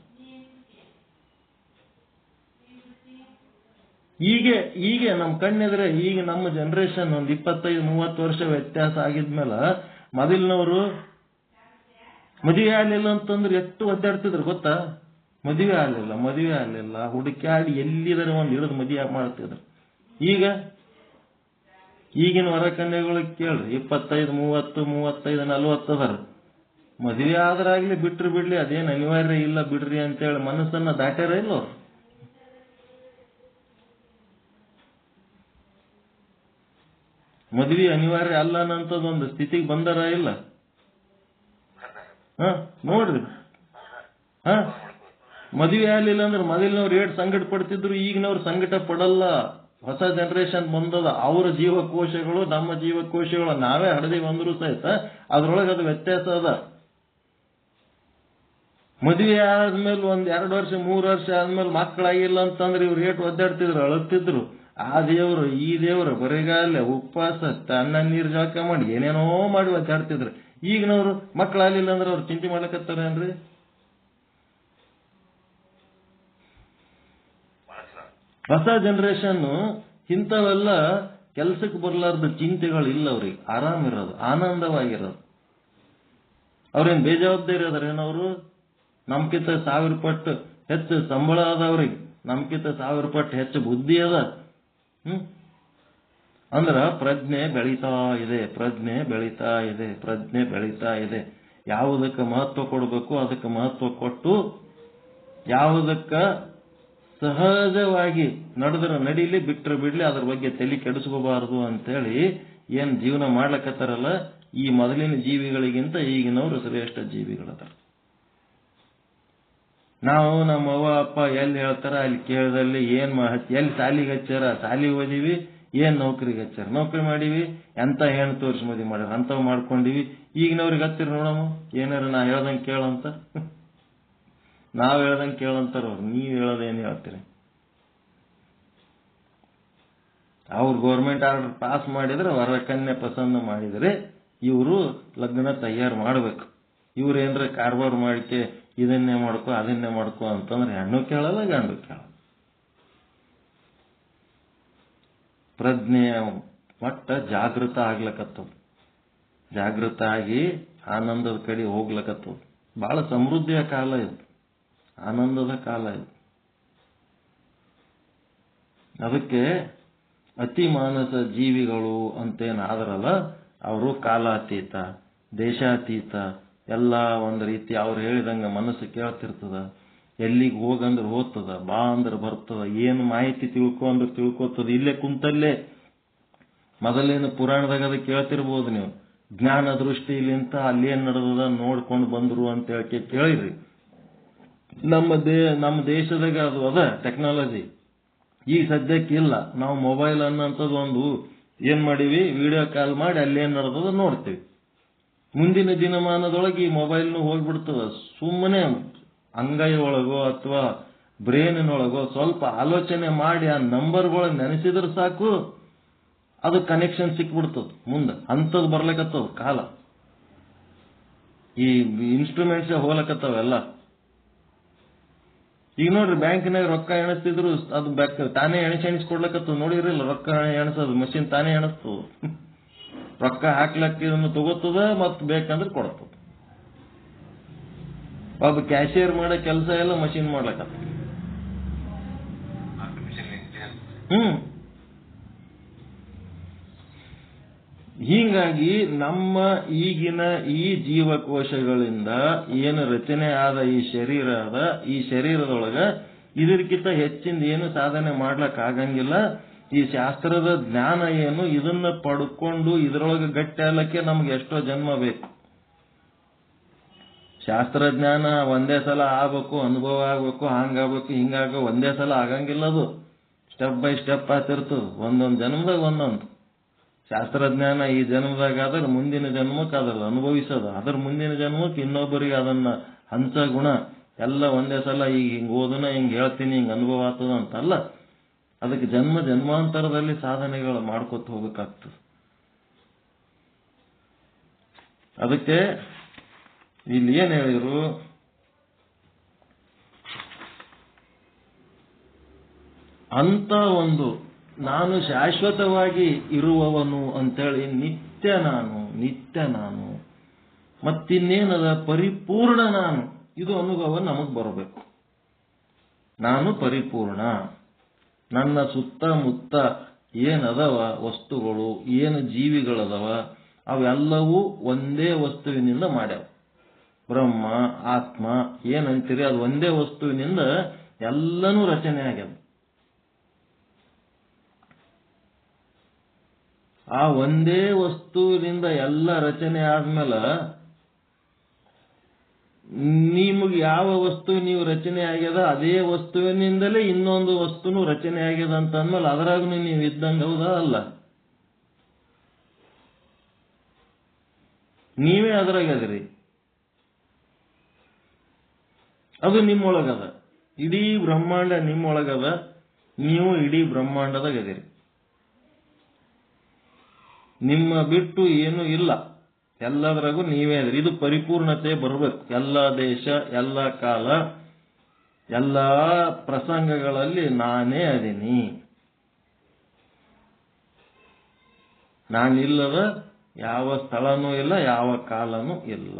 ಈಗ ನಮ್ಮ ಕಣ್ಣೆದ್ರೆ ಈಗ ನಮ್ಮ ಜನರೇಷನ್ ಒಂದು 25-30 ವರ್ಷ ವ್ಯತ್ಯಾಸ ಆಗಿದ್ಮೇಲೆ ಮೊದಲಿನವರು ಮದುವೆ ಆಗ್ಲಿಲ್ಲ ಅಂತಂದ್ರೆ ಎಷ್ಟು ಒದ್ದಾಡ್ತಿದ್ರು ಗೊತ್ತಾ? ಮದುವೆ ಆಗ್ಲಿಲ್ಲ ಹುಡುಕ್ಯಾಡಿ ಎಲ್ಲಿದಾರ ಒಂದು ಹಿಡಿದು ಮದುವೆ ಮಾಡ್ತಿದ್ರು. ಈಗಿನ ಹೊರ ಕನ್ಯೆಗಳಿಗೆ ಕೇಳ್ರಿ, 25, 30, 35, 40 ಅದಾರ. ಮದುವೆ ಆದ್ರಾಗ್ಲಿ ಬಿಟ್ರು ಬಿಡ್ಲಿ ಅದೇನು ಅನಿವಾರ್ಯ ಇಲ್ಲ ಬಿಡ್ರಿ ಅಂತೇಳಿ ಮನಸ್ಸನ್ನ ದಾಟ್ಯಾರ ಇಲ್ಲ ಅವ್ರು. ಮದುವೆ ಅನಿವಾರ್ಯ ಅಲ್ಲ ಅನ್ನೋಂಥದ್ದೊಂದು ಸ್ಥಿತಿಗೆ ಬಂದಾರ ಇಲ್ಲ? ನೋಡ್ರಿ, ಮದುವೆ ಆಗ್ಲಿಲ್ಲ ಅಂದ್ರೆ ಮೊದಲಿನವ್ರು ಏಟ್ ಸಂಕಟ ಪಡ್ತಿದ್ರು, ಈಗಿನವ್ರು ಸಂಕಟ ಪಡಲ್ಲ. ಹೊಸ ಜನರೇಷನ್ ಬಂದದ. ಅವರ ಜೀವಕೋಶಗಳು ನಮ್ಮ ಜೀವಕೋಶಗಳು ನಾವೇ ಹಡದಿ ಬಂದ್ರು ಸಹಿತ ಅದ್ರೊಳಗೆ ಅದು ವ್ಯತ್ಯಾಸ ಅದ. ಮದುವೆ ಆದ್ಮೇಲೆ 1-2 ವರ್ಷ 3 ವರ್ಷ ಆದ್ಮೇಲೆ ಮಕ್ಕಳಾಗಿಲ್ಲ ಅಂತಂದ್ರೆ ಇವ್ರು ಏಟ್ ಒದ್ದಾಡ್ತಿದ್ರು, ಅಳುತ್ತಿದ್ರು. ಆ ದೇವ್ರು ಈ ದೇವ್ರು ಬರಿಗಾಲ ಉಪವಾಸ ಅನ್ನ ನೀರು ಜಳಕ ಮಾಡಿ ಏನೇನೋ ಮಾಡಿ ಒದ್ದಾಡ್ತಿದ್ರು. ಈಗಿನವ್ರು ಮಕ್ಕಳಾಗಲಿಲ್ಲ ಅಂದ್ರೆ ಅವ್ರು ಚಿಂತೆ ಮಾಡ್ಲಕತ್ತಾರೇನ್ರಿ? ಹೊಸ ಜನರೇಷನ್ ಇಂಥವೆಲ್ಲ ಕೆಲ್ಸಕ್ಕೆ ಬರ್ಲಾರ್ದ ಚಿಂತೆಗಳು ಇಲ್ಲ ಅವ್ರಿಗೆ. ಆರಾಮಿರೋದು, ಆನಂದವಾಗಿರೋದು. ಅವ್ರೇನ್ ಬೇಜವಾಬ್ದಾರಿ ಅದಾರೇನವರು? ನಮ್ಕಿಂತ 1000 ಪಟ್ಟು ಹೆಚ್ಚು ಸಂಬಳ ಆದವ್ರಿಗೆ, ನಮ್ಕಿಂತ 1000 ಪಟ್ಟು ಹೆಚ್ಚು ಬುದ್ಧಿ ಅದ. ಅಂದ್ರ ಪ್ರಜ್ಞೆ ಬೆಳೀತಾ ಇದೆ, ಪ್ರಜ್ಞೆ ಬೆಳೀತಾ ಇದೆ, ಪ್ರಜ್ಞೆ ಬೆಳೀತಾ ಇದೆ. ಯಾವುದಕ್ಕೆ ಮಹತ್ವ ಕೊಡಬೇಕು ಅದಕ್ಕೆ ಮಹತ್ವ ಕೊಟ್ಟು, ಯಾವುದಕ್ಕ ಸಹಜವಾಗಿ ನಡೆದ್ರೆ ನಡೀಲಿ, ಬಿಟ್ಟರೆ ಬಿಡ್ಲಿ, ಅದ್ರ ಬಗ್ಗೆ ತಲೆ ಕೆಡಿಸ್ಕೋಬಾರದು ಅಂತೇಳಿ ಏನ್ ಜೀವನ ಮಾಡ್ಲಕತ್ತಾರಲ್ಲ, ಈ ಮೊದಲಿನ ಜೀವಿಗಳಿಗಿಂತ ಈಗಿನವರು ಶ್ರೇಷ್ಠ ಜೀವಿಗಳದಾರ. ನಾವು ನಮ್ಮ ಅವ್ವ ಅಪ್ಪ ಎಲ್ಲಿ ಹೇಳ್ತಾರ ಅಲ್ಲಿ ಕೇಳದಲ್ಲಿ ಎಲ್ಲಿ ಸಾಲಿಗೆ ಹಚ್ಚಾರ ಸಾಲಿಗೆ ಓದಿವಿ, ಏನ್ ನೌಕರಿಗೆ ಹಚ್ಚಾರ ನೌಕರಿ ಮಾಡಿವಿ, ಎಂತ ಹೆಣ್ಣು ತೋರಿಸಿ ಮದುವೆ ಮಾಡ್ಯಾರ ಅಂತವ್ ಮಾಡ್ಕೊಂಡಿವಿ. ಈಗಿನವ್ರಿಗೆ ಹಚ್ಚಿರ ನೋಡಮ್ಮ, ಏನಾರ ನಾ ಹೇಳ್ದಂಗೆ ಕೇಳಂತ, ನಾವ್ ಹೇಳ್ದಂಗೆ ಕೇಳಂತಾರ ಅವ್ರು. ನೀವ್ ಹೇಳೋದೇನು ಹೇಳ್ತೀರಿ? ಅವ್ರು ಗೌರ್ಮೆಂಟ್ ಆರ್ಡರ್ ಪಾಸ್ ಮಾಡಿದ್ರೆ, ಹೊರ ಕನ್ಯೆ ಪಸಂದ್ ಮಾಡಿದ್ರೆ ಇವರು ಲಗ್ನ ತಯಾರು ಮಾಡ್ಬೇಕು. ಇವ್ರು ಏನ್ರ ಕಾರ್ಬಾರ್ ಮಾಡಿಕೆ ಇದನ್ನೇ ಮಾಡ್ಕೊ ಅದನ್ನೇ ಮಾಡ್ಕೊ ಅಂತಂದ್ರೆ ಹೆಣ್ಣು ಕೇಳಲ್ಲ, ಗಂಡು ಕೇಳಲ್ಲ. ಪ್ರಜ್ಞೆಯ ಮಟ್ಟ ಜಾಗೃತ ಆಗ್ಲಕತ್ತವ, ಜಾಗೃತ ಆಗಿ ಆನಂದದ ಕಡೆ ಹೋಗ್ಲಕತ್ತವ. ಬಹಳ ಸಮೃದ್ಧಿಯ ಕಾಲ ಇದು, ಆನಂದದ ಕಾಲ ಇದು. ಅದಕ್ಕೆ ಅತಿ ಮಾನಸ ಜೀವಿಗಳು ಅಂತೇನಾದ್ರಲ್ಲ, ಅವರು ಕಾಲಾತೀತ, ದೇಶಾತೀತ, ಎಲ್ಲ ಒಂದು ರೀತಿ ಅವ್ರು ಹೇಳಿದಂಗ ಮನಸ್ಸು ಕೇಳ್ತಿರ್ತದ. ಎಲ್ಲಿಗೆ ಹೋಗಂದ್ರೆ ಹೋಗ್ತದ, ಬಾ ಅಂದ್ರೆ ಬರ್ತದ, ಏನು ಮಾಹಿತಿ ತಿಳ್ಕೊ ಅಂದ್ರೆ ತಿಳ್ಕೊತದ. ಇಲ್ಲೇ ಕುಂತಲ್ಲೇ ಮೊದಲಿನ ಪುರಾಣದಾಗ ಅದು ಕೇಳ್ತಿರ್ಬೋದು ನೀವು. ಜ್ಞಾನ ದೃಷ್ಟಿಲಿಂತ ಅಲ್ಲೇನ್ ನಡೆದದ ನೋಡ್ಕೊಂಡು ಬಂದ್ರು ಅಂತ ಹೇಳಕ್ಕೆ ಕೇಳಿರಿ. ನಮ್ಮ ದೇಶದಾಗ ಅದು ಅದ ಟೆಕ್ನಾಲಜಿ. ಈ ಸದ್ಯಕ್ಕೆ ಇಲ್ಲ. ನಾವು ಮೊಬೈಲ್ ಅನ್ನೋಂಥದ್ದು ಒಂದು ಏನ್ ಮಾಡೀವಿ, ವಿಡಿಯೋ ಕಾಲ್ ಮಾಡಿ ಅಲ್ಲೇನ್ ನಡೆದದ ನೋಡ್ತೀವಿ. ಮುಂದಿನ ದಿನಮಾನದೊಳಗೆ ಈ ಮೊಬೈಲ್ನು ಹೋಗ್ಬಿಡ್ತದ. ಸುಮ್ಮನೆ ಅಂಗೈ ಒಳಗೋ ಅಥವಾ ಬ್ರೇನಿನೊಳಗೋ ಸ್ವಲ್ಪ ಆಲೋಚನೆ ಮಾಡಿ ಆ ನಂಬರ್ಗಳ ನೆನೆಸಿದ್ರೆ ಸಾಕು, ಅದು ಕನೆಕ್ಷನ್ ಸಿಕ್ಬಿಡ್ತದ. ಮುಂದೆ ಅಂಥದ್ದು ಬರ್ಲಕತ್ತದ ಕಾಲ. ಈ ಇನ್ಸ್ಟ್ರೂಮೆಂಟ್ಸ್ ಹೋಲಕತ್ತವೆಲ್ಲ. ಈಗ ನೋಡ್ರಿ, ಬ್ಯಾಂಕಿನಾಗ ರೊಕ್ಕ ಎಣಿಸ್ತಿದ್ರು, ಅದು ತಾನೇ ಎಣಿಸ್ಕೊಡ್ಲಕತ್ತದ. ನೋಡಿರಿಲ್ಲ, ರೊಕ್ಕ ಎಣಿಸೋದು ಮಷಿನ್ ತಾನೇ ಎಣಿಸ್ತದ. ರೊಕ್ಕ ಹಾಕ್ಲಕ್ಕ ಇದನ್ನು ತಗೋತದ, ಮತ್ ಬೇಕಂದ್ರೆ ಕೊಡ್ತದ. ಒಬ್ಬ ಕ್ಯಾಶಿಯರ್ ಮಾಡೋ ಕೆಲಸ ಎಲ್ಲ ಮಷಿನ್ ಮಾಡ್ಲಕತ್ತ. ಹೀಗಾಗಿ ನಮ್ಮ ಈಗಿನ ಈ ಜೀವಕೋಶಗಳಿಂದ ಏನು ರಚನೆ ಆದ ಈ ಶರೀರ ಅದ, ಈ ಶರೀರದೊಳಗ ಇದಕ್ಕಿಂತ ಹೆಚ್ಚಿಂದ ಏನು ಸಾಧನೆ ಮಾಡ್ಲಕ್ ಆಗಂಗಿಲ್ಲ. ಈ ಶಾಸ್ತ್ರದ ಜ್ಞಾನ ಏನು, ಇದನ್ನ ಪಡ್ಕೊಂಡು ಇದರೊಳಗೆ ಗಟ್ಟಿ ಆಗ್ಲಕ್ಕೆ ನಮ್ಗೆ ಎಷ್ಟೋ ಜನ್ಮ ಬೇಕು. ಶಾಸ್ತ್ರಜ್ಞಾನ ಒಂದೇ ಸಲ ಆಗ್ಬೇಕು, ಅನುಭವ ಆಗ್ಬೇಕು, ಹಂಗಾಗ್ಬೇಕು, ಹಿಂಗಾಗ ಒಂದೇ ಸಲ ಆಗಂಗಿಲ್ಲ. ಅದು ಸ್ಟೆಪ್ ಬೈ ಸ್ಟೆಪ್ ಆಗ್ತಿರ್ತದ, ಒಂದೊಂದು ಜನ್ಮದಾಗ ಒಂದೊಂದು. ಶಾಸ್ತ್ರಜ್ಞಾನ ಈ ಜನ್ಮದಾಗ ಆದ್ರೆ ಮುಂದಿನ ಜನ್ಮಕ್ಕೆ ಅದರ ಅನುಭವಿಸೋದು, ಅದರ ಮುಂದಿನ ಜನ್ಮಕ್ಕೆ ಇನ್ನೊಬ್ಬರಿಗೆ ಅದನ್ನ ಹಂಸ ಗುಣ ಎಲ್ಲ ಒಂದೇ ಸಲ ಈಗ ಹಿಂಗ್ ಓದನ ಹಿಂಗ್ ಹೇಳ್ತೀನಿ ಹಿಂಗ್ ಅನುಭವ ಆಗ್ತದ ಅಂತಲ್ಲ. ಅದಕ್ಕೆ ಜನ್ಮ ಜನ್ಮಾಂತರದಲ್ಲಿ ಸಾಧನೆಗಳು ಮಾಡ್ಕೊತ ಹೋಗ್ಬೇಕಾಗ್ತದೆ. ಅದಕ್ಕೆ ಇಲ್ಲಿ ಏನ್ ಹೇಳಿದ್ರು, ಅಂತ ಒಂದು ನಾನು ಶಾಶ್ವತವಾಗಿ ಇರುವವನು ಅಂತೇಳಿ ನಿತ್ಯ ನಾನು ಮತ್ತಿನ್ನೇನದ ಪರಿಪೂರ್ಣ ನಾನು, ಇದು ಅನುಭವ ನಮಗ್ ಬರಬೇಕು. ನಾನು ಪರಿಪೂರ್ಣ. ನನ್ನ ಸುತ್ತಮುತ್ತ ಏನದವ ವಸ್ತುಗಳು, ಏನು ಜೀವಿಗಳದವ, ಅವೆಲ್ಲವೂ ಒಂದೇ ವಸ್ತುವಿನಿಂದ ಮಾಡ್ಯಾವ. ಬ್ರಹ್ಮ ಆತ್ಮ ಏನಂತೀರಿ, ಅದು ಒಂದೇ ವಸ್ತುವಿನಿಂದ ಎಲ್ಲನೂ ರಚನೆ ಆಗ್ಯದ. ಆ ಒಂದೇ ವಸ್ತುವಿನಿಂದ ಎಲ್ಲ ರಚನೆ ಆದ್ಮೇಲೆ ನಿಮಗೆ ಯಾವ ವಸ್ತು ನೀವು ರಚನೆ ಆಗ್ಯದ ಅದೇ ವಸ್ತುವಿನಿಂದಲೇ ಇನ್ನೊಂದು ವಸ್ತುನು ರಚನೆ ಆಗ್ಯದ ಅಂತ ಅಂದ್ಮೇಲೆ ಅದರಾಗೂ ನೀವು ಇದ್ದಂಗೆ ಹೌದಾ ಅಲ್ಲ? ನೀವೇ ಅದರಾಗದ್ರಿ, ಅದು ನಿಮ್ಮೊಳಗದ. ಇಡೀ ಬ್ರಹ್ಮಾಂಡ ನಿಮ್ಮೊಳಗದ, ನೀವು ಇಡೀ ಬ್ರಹ್ಮಾಂಡದಾಗ ಅದಿರಿ. ನಿಮ್ಮ ಬಿಟ್ಟು ಏನೂ ಇಲ್ಲ, ಎಲ್ಲದರಾಗೂ ನೀವೇ ಅದ್ರಿ. ಇದು ಪರಿಪೂರ್ಣತೆ ಬರ್ಬೇಕು. ಎಲ್ಲ ದೇಶ, ಎಲ್ಲ ಕಾಲ, ಎಲ್ಲ ಪ್ರಸಂಗಗಳಲ್ಲಿ ನಾನೇ ಅದೀನಿ. ನಾನಿಲ್ಲದ ಯಾವ ಸ್ಥಳನೂ ಇಲ್ಲ, ಯಾವ ಕಾಲನೂ ಇಲ್ಲ.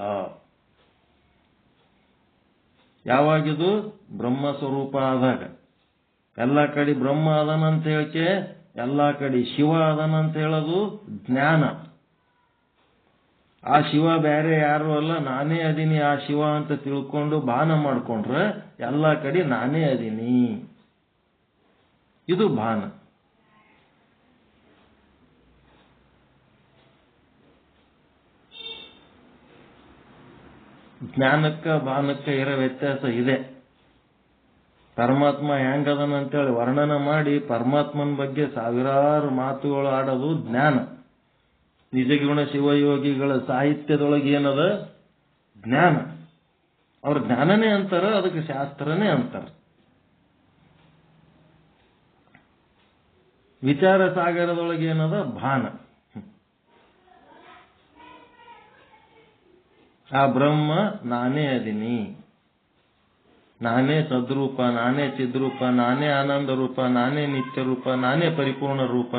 ಯಾವಾಗಿದು? ಬ್ರಹ್ಮ ಸ್ವರೂಪ ಆದಾಗ. ಎಲ್ಲ ಕಡೆ ಬ್ರಹ್ಮ ಅದನಂತ ಹೇಳಕ್ಕೆ, ಎಲ್ಲ ಕಡೆ ಶಿವ ಅದನಂತ ಹೇಳೋದು ಜ್ಞಾನ. ಆ ಶಿವ ಬೇರೆ ಯಾರು ಅಲ್ಲ, ನಾನೇ ಅದೀನಿ ಆ ಶಿವ ಅಂತ ತಿಳ್ಕೊಂಡು ಭಾನ ಮಾಡ್ಕೊಂಡ್ರೆ ಎಲ್ಲ ಕಡೆ ನಾನೇ ಅದೀನಿ, ಇದು ಭಾನ. ಜ್ಞಾನಕ್ಕ ಭಾನಕ್ಕ ಇರೋ ವ್ಯತ್ಯಾಸ ಇದೆ. ಪರಮಾತ್ಮ ಹೆಂಗದನಂತೇಳಿ ವರ್ಣನ ಮಾಡಿ ಪರಮಾತ್ಮನ ಬಗ್ಗೆ ಸಾವಿರಾರು ಮಾತುಗಳು ಆಡೋದು ಜ್ಞಾನ. ನಿಜಗುಣ ಶಿವಯೋಗಿಗಳ ಸಾಹಿತ್ಯದೊಳಗೆ ಏನದ? ಜ್ಞಾನ. ಅವ್ರ ಜ್ಞಾನನೇ ಅಂತಾರ, ಅದಕ್ಕೆ ಶಾಸ್ತ್ರನೇ ಅಂತಾರ. ವಿಚಾರ ಸಾಗರದೊಳಗೆ ಏನದ? ಭಾನ. ಆ ಬ್ರಹ್ಮ ನಾನೇ ಅದೀನಿ, ನಾನೇ ಸದ್ರೂಪ, ನಾನೇ ಚಿದ್ರೂಪ, ನಾನೇ ಆನಂದ ರೂಪ, ನಾನೇ ನಿತ್ಯ ರೂಪ, ನಾನೇ ಪರಿಪೂರ್ಣ ರೂಪ.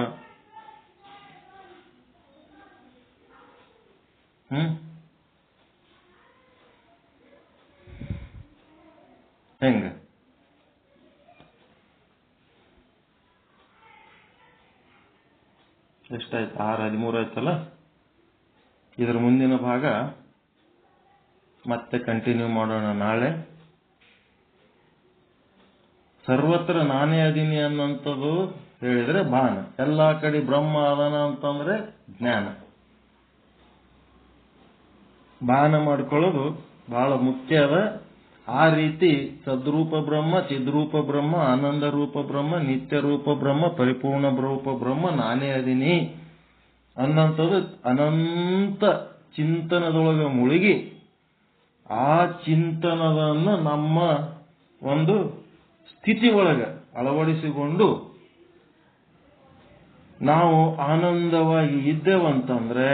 ಹೆಂಗ? ಎಷ್ಟಾಯ್ತು? 6:13 ಆಯ್ತಲ್ಲ. ಇದರ ಮುಂದಿನ ಭಾಗ ಮತ್ತೆ ಕಂಟಿನ್ಯೂ ಮಾಡೋಣ ನಾಳೆ. ಸರ್ವತ್ರ ನಾನೇ ಅದೀನಿ ಅನ್ನೋಂಥದ್ದು ಹೇಳಿದ್ರೆ ಭಾನ. ಎಲ್ಲಾ ಕಡೆ ಬ್ರಹ್ಮ ಅದನ ಅಂತಂದ್ರೆ ಜ್ಞಾನ. ಭಾನ ಮಾಡ್ಕೊಳ್ಳೋದು ಬಹಳ ಮುಖ್ಯ ಅದ. ಆ ರೀತಿ ಸದ್ರೂಪ ಬ್ರಹ್ಮ, ಚಿದ್ರೂಪ ಬ್ರಹ್ಮ, ಆನಂದ ರೂಪ ಬ್ರಹ್ಮ, ನಿತ್ಯ ರೂಪ ಬ್ರಹ್ಮ, ಪರಿಪೂರ್ಣ ರೂಪ ಬ್ರಹ್ಮ ನಾನೇ ಅದೀನಿ ಅನ್ನೋಂಥದ್ದು ಅನಂತ ಚಿಂತನದೊಳಗೆ ಮುಳುಗಿ ಆ ಚಿಂತನವನ್ನು ನಮ್ಮ ಒಂದು ಸ್ಥಿತಿ ಒಳಗೆ ಅಳವಡಿಸಿಕೊಂಡು ನಾವು ಆನಂದವಾಗಿ ಇದ್ದೇವಂತಂದ್ರೆ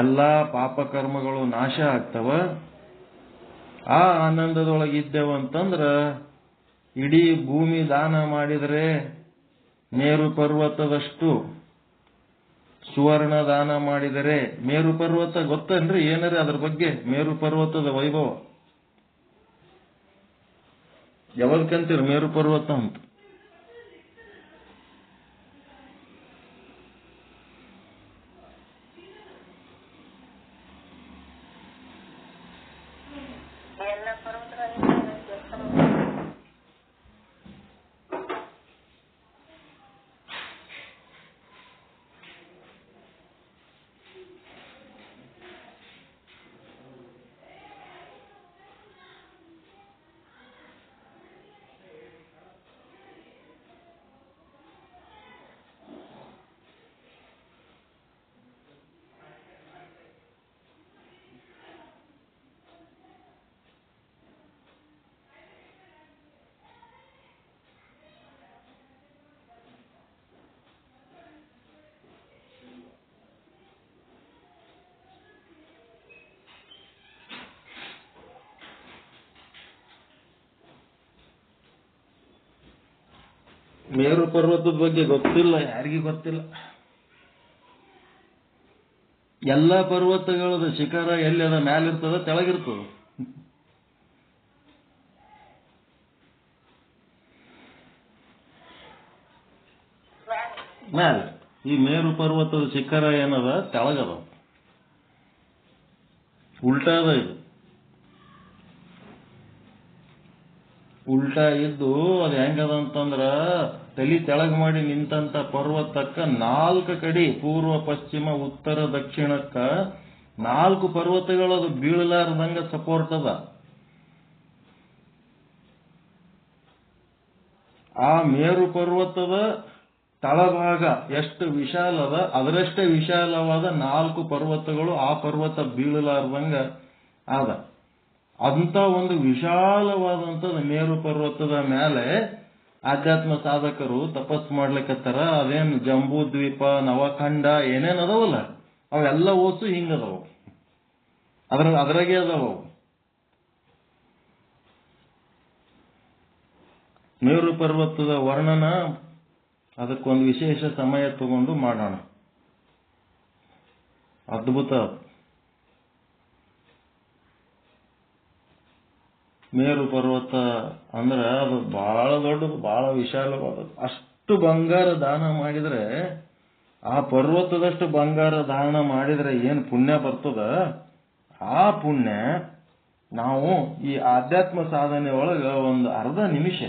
ಎಲ್ಲ ಪಾಪಕರ್ಮಗಳು ನಾಶ ಆಗ್ತವ. ಆ ಆನಂದದೊಳಗಿದ್ದೇವಂತಂದ್ರ ಇಡೀ ಭೂಮಿ ದಾನ ಮಾಡಿದರೆ ಮೇರು ಪರ್ವತದಷ್ಟು, ಸುವರ್ಣ ದಾನ ಮಾಡಿದರೆ, ಮೇರು ಪರ್ವತ ಗೊತ್ತೇನ್ರಿ? ಏನರಿ ಅದ್ರ ಬಗ್ಗೆ? ಮೇರು ಪರ್ವತದ ವೈಭವ ಯಾವದಕ್ಕಂತೀರ ಮೇರು ಪರ್ವತ ಅಂತ? ಮೇರು ಪರ್ವತದ ಬಗ್ಗೆ ಗೊತ್ತಿಲ್ಲ, ಯಾರಿಗೂ ಗೊತ್ತಿಲ್ಲ. ಎಲ್ಲ ಪರ್ವತಗಳದ ಶಿಖರ ಎಲ್ಲಿ ಅದ? ಮ್ಯಾಲಿರ್ತದ, ತೆಳಗಿರ್ತದ? ಮ್ಯಾಲ. ಈ ಮೇರು ಪರ್ವತದ ಶಿಖರ ಏನದ? ತೆಳಗದ, ಉಲ್ಟಾ ಅದ. ಇದು ಉಲ್ಟಾ ಇದ್ದು ಅದು ಹೆಂಗದಂತಂದ್ರ ತಲೆ ತೆಳಗ್ ಮಾಡಿ ನಿಂತಂತ ಪರ್ವತಕ್ಕ 4 ಕಡೆ, ಪೂರ್ವ ಪಶ್ಚಿಮ ಉತ್ತರ ದಕ್ಷಿಣಕ್ಕ 4 ಪರ್ವತಗಳದು ಬೀಳಲಾರ್ದಂಗ ಸಪೋರ್ಟ್ ಅದ. ಆ ಮೇರು ಪರ್ವತದ ತಳಭಾಗ ಎಷ್ಟು ವಿಶಾಲ ಅದ, ಅದರಷ್ಟೇ ವಿಶಾಲವಾದ 4 ಪರ್ವತಗಳು ಆ ಪರ್ವತ ಬೀಳಲಾರ್ದಂಗ ಆದ. ಅಂತ ಒಂದು ವಿಶಾಲವಾದಂಥದ್ದು ಮೇರು ಪರ್ವತದ ಮೇಲೆ ಆಧ್ಯಾತ್ಮ ಸಾಧಕರು ತಪಸ್ ಮಾಡ್ಲಿಕ್ಕತ್ತಾರ. ಅದೇನು ಜಂಬೂ ದ್ವೀಪ, ನವಖಂಡ ಏನೇನ್ ಅದಾವಲ್ಲ ಅವೆಲ್ಲ ಓಸು ಹಿಂಗದವು, ಅದ್ರಾಗೆ ಅದಾವ. ಮೇರು ಪರ್ವತದ ವರ್ಣನ ಅದಕ್ಕೊಂದು ವಿಶೇಷ ಸಮಯ ತಗೊಂಡು ಮಾಡೋಣ. ಅದ್ಭುತ. ಮೇರು ಪರ್ವತ ಅಂದ್ರೆ ಅದು ಬಹಳ ದೊಡ್ಡದು, ಬಹಳ ವಿಶಾಲವಾದದ್ದು. ಅಷ್ಟು ಬಂಗಾರ ದಾನ ಮಾಡಿದ್ರೆ, ಆ ಪರ್ವತದಷ್ಟು ಬಂಗಾರ ದಾನ ಮಾಡಿದ್ರೆ ಏನು ಪುಣ್ಯ ಬರ್ತದ, ಆ ಪುಣ್ಯ ನಾವು ಈ ಆಧ್ಯಾತ್ಮ ಸಾಧನೆ ಒಳಗ ಒಂದು ಅರ್ಧ ನಿಮಿಷ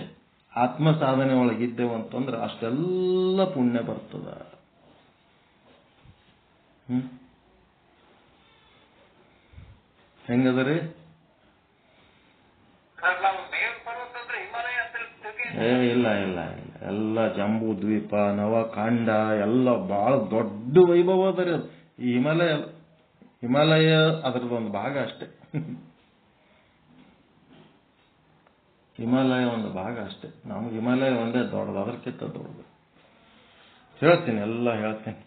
ಆತ್ಮ ಸಾಧನೆ ಒಳಗಿದ್ದೇವೆ ಅಂತಂದ್ರೆ ಅಷ್ಟೆಲ್ಲ ಪುಣ್ಯ ಬರ್ತದ. ಹೆಂಗದ್ರಿ? ಇಲ್ಲ ಇಲ್ಲ ಇಲ್ಲ, ಎಲ್ಲ ಜಂಬೂ ದ್ವೀಪ, ನವಕಾಂಡ ಎಲ್ಲ ಬಹಳ ದೊಡ್ಡ ವೈಭವ ಅದರಿ. ಅದು ಈ ಹಿಮಾಲಯ ಅದರದ್ದು ಒಂದು ಭಾಗ ಅಷ್ಟೇ. ಹಿಮಾಲಯ ಒಂದು ಭಾಗ ಅಷ್ಟೇ. ನಮ್ಗೆ ಹಿಮಾಲಯ ಒಂದೇ ದೊಡ್ಡದು, ಅದಕ್ಕಿಂತ ದೊಡ್ಡದು. ಹೇಳ್ತೀನಿ, ಎಲ್ಲ ಹೇಳ್ತೀನಿ.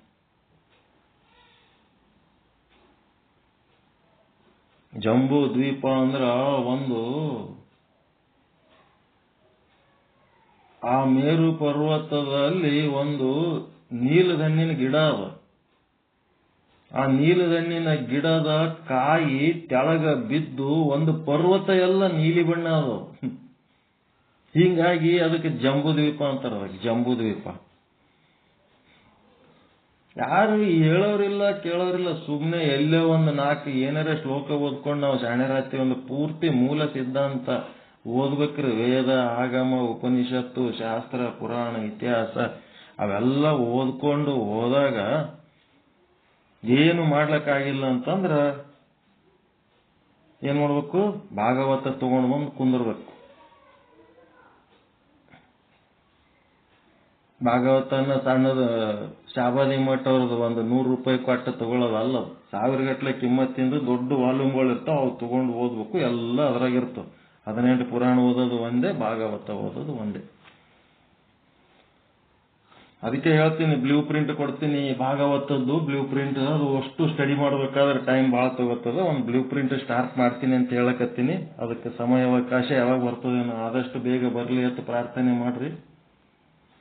ಜಂಬೂ ದ್ವೀಪ ಅಂದ್ರ ಒಂದು, ಆ ಮೇರು ಪರ್ವತದಲ್ಲಿ ಒಂದು ನೀಲದಣ್ಣಿನ ಗಿಡ ಅದ. ಆ ನೀಲದಣ್ಣಿನ ಗಿಡದ ಕಾಯಿ ತೆಳಗ ಬಿದ್ದು ಒಂದು ಪರ್ವತ ಎಲ್ಲ ನೀಲಿ ಬಣ್ಣ ಅದ. ಹೀಗಾಗಿ ಅದಕ್ಕೆ ಜಂಬೂ ದ್ವೀಪ ಅಂತಾರ. ಜಂಬೂ ದ್ವೀಪ. ಯಾರು ಹೇಳೋರಿಲ್ಲ ಕೇಳೋರಿಲ್ಲ, ಸುಮ್ಮನೆ ಎಲ್ಲೇ ಒಂದು 4 ಏನಾರ ಶ್ಲೋಕ ಓದ್ಕೊಂಡು ನಾವು ಶಾಣ್ಯರಾತ್ರಿ ಒಂದು ಪೂರ್ತಿ ಮೂಲ ಸಿದ್ಧಾಂತ ಓದ್ಬೇಕ್ರಿ. ವೇದ, ಆಗಮ, ಉಪನಿಷತ್ತು, ಶಾಸ್ತ್ರ, ಪುರಾಣ, ಇತಿಹಾಸ ಅವೆಲ್ಲ ಓದ್ಕೊಂಡು ಹೋದಾಗ ಏನು ಮಾಡ್ಲಿಕ್ಕಾಗಿಲ್ಲ ಅಂತಂದ್ರ ಏನ್ ಮಾಡ್ಬೇಕು? ಭಾಗವತ ತಗೊಂಡು ಬಂದು ಕುಂದಿರ್ಬೇಕು. ಭಾಗವತನ ಸಣ್ಣದ ಶಾಬಾದಿ ಮಠ ಅವ್ರದ್ದು ಒಂದು 100 ರೂಪಾಯಿ ಕೊಟ್ಟು ತಗೊಳ್ಳೋದಲ್ಲ, 1000 ಗಟ್ಟಲೆ ಕಿಮ್ಮತ್ತಿಂದ ದೊಡ್ಡ ವಾಲ್ಯೂಮ್ಗಳು ಇರ್ತಾವ. ಅವು ತಗೊಂಡು ಓದ್ಬೇಕು. ಎಲ್ಲ ಅದ್ರಾಗಿರ್ತಾವ. 18 ಪುರಾಣ ಓದೋದು ಒಂದೇ, ಭಾಗವತ ಓದೋದು ಒಂದೇ. ಅದಕ್ಕೆ ಹೇಳ್ತೀನಿ, ಬ್ಲೂ ಪ್ರಿಂಟ್ ಕೊಡ್ತೀನಿ ಭಾಗವತದ್ದು ಬ್ಲೂ ಪ್ರಿಂಟ್. ಅದು ಅಷ್ಟು ಸ್ಟಡಿ ಮಾಡ್ಬೇಕಾದ್ರೆ ಟೈಮ್ ಭಾಳ ತಗೋತದ. ಒಂದು ಬ್ಲೂ ಪ್ರಿಂಟ್ ಸ್ಟಾರ್ಟ್ ಮಾಡ್ತೀನಿ ಅಂತ ಹೇಳಕತ್ತೀನಿ. ಅದಕ್ಕೆ ಸಮಯಾವಕಾಶ ಯಾವಾಗ ಬರ್ತದೇನೋ, ಆದಷ್ಟು ಬೇಗ ಬರಲಿ ಅಂತ ಪ್ರಾರ್ಥನೆ ಮಾಡ್ರಿ.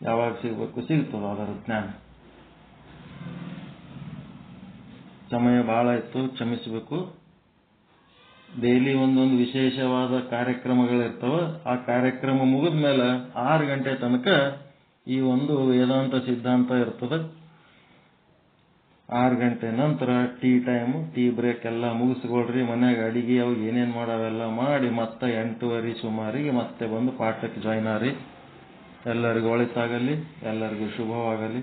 ಯಾವಾಗ ಸಿಗ್ಬೇಕು ಸಿಗ್ತದ ಅದರ ಜ್ಞಾನ. ಸಮಯ ಬಹಳ ಇತ್ತು, ಕ್ಷಮಿಸಬೇಕು. ಡೈಲಿ ಒಂದೊಂದು ವಿಶೇಷವಾದ ಕಾರ್ಯಕ್ರಮಗಳಿರ್ತವೆ. ಆ ಕಾರ್ಯಕ್ರಮ ಮುಗಿದ ಮೇಲೆ 6 ಗಂಟೆ ತನಕ ಈ ಒಂದು ವೇದಾಂತ ಸಿದ್ಧಾಂತ ಇರ್ತದೆ. 6 ಗಂಟೆ ನಂತರ ಟೀ ಟೈಮು, ಟೀ ಬ್ರೇಕ್ ಎಲ್ಲ ಮುಗಿಸ್ಕೊಳ್ರಿ. ಮನ್ಯಾಗ ಅಡಿಗೆ ಅವು ಏನೇನು ಮಾಡಾವೆಲ್ಲ ಮಾಡಿ ಮತ್ತೆ 8:30 ಸುಮಾರಿಗೆ ಮತ್ತೆ ಬಂದು ಪಾಠಕ್ಕೆ ಜಾಯ್ನ್ ಆಗ್ರಿ. ಎಲ್ಲರಿಗೂ ಒಳಿತಾಗಲಿ, ಎಲ್ಲರಿಗೂ ಶುಭವಾಗಲಿ.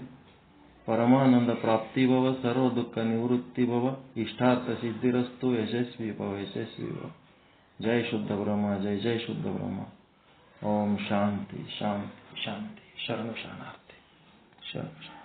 ಪರಮಾನಂದ ಪ್ರಾಪ್ತಿ ಭವ, ಸರ್ವ ದುಃಖ ನಿವೃತ್ತಿ ಭವ, ಇಷ್ಟಾರ್ಥ ಸಿದ್ಧಿರಸ್ತು, ಯಶಸ್ವಿ ಭವ, ಯಶಸ್ವಿ ಭವ. ಜೈ ಶುದ್ಧ ಬ್ರಹ್ಮ, ಜೈ ಜೈ ಶುದ್ಧ ಬ್ರಹ್ಮ. ಓಂ ಶಾಂತಿ ಶಾಂತಿ ಶಾಂತಿ. ಶರಣು ಶರಣಾರ್ಥಿ. ಶರಣು.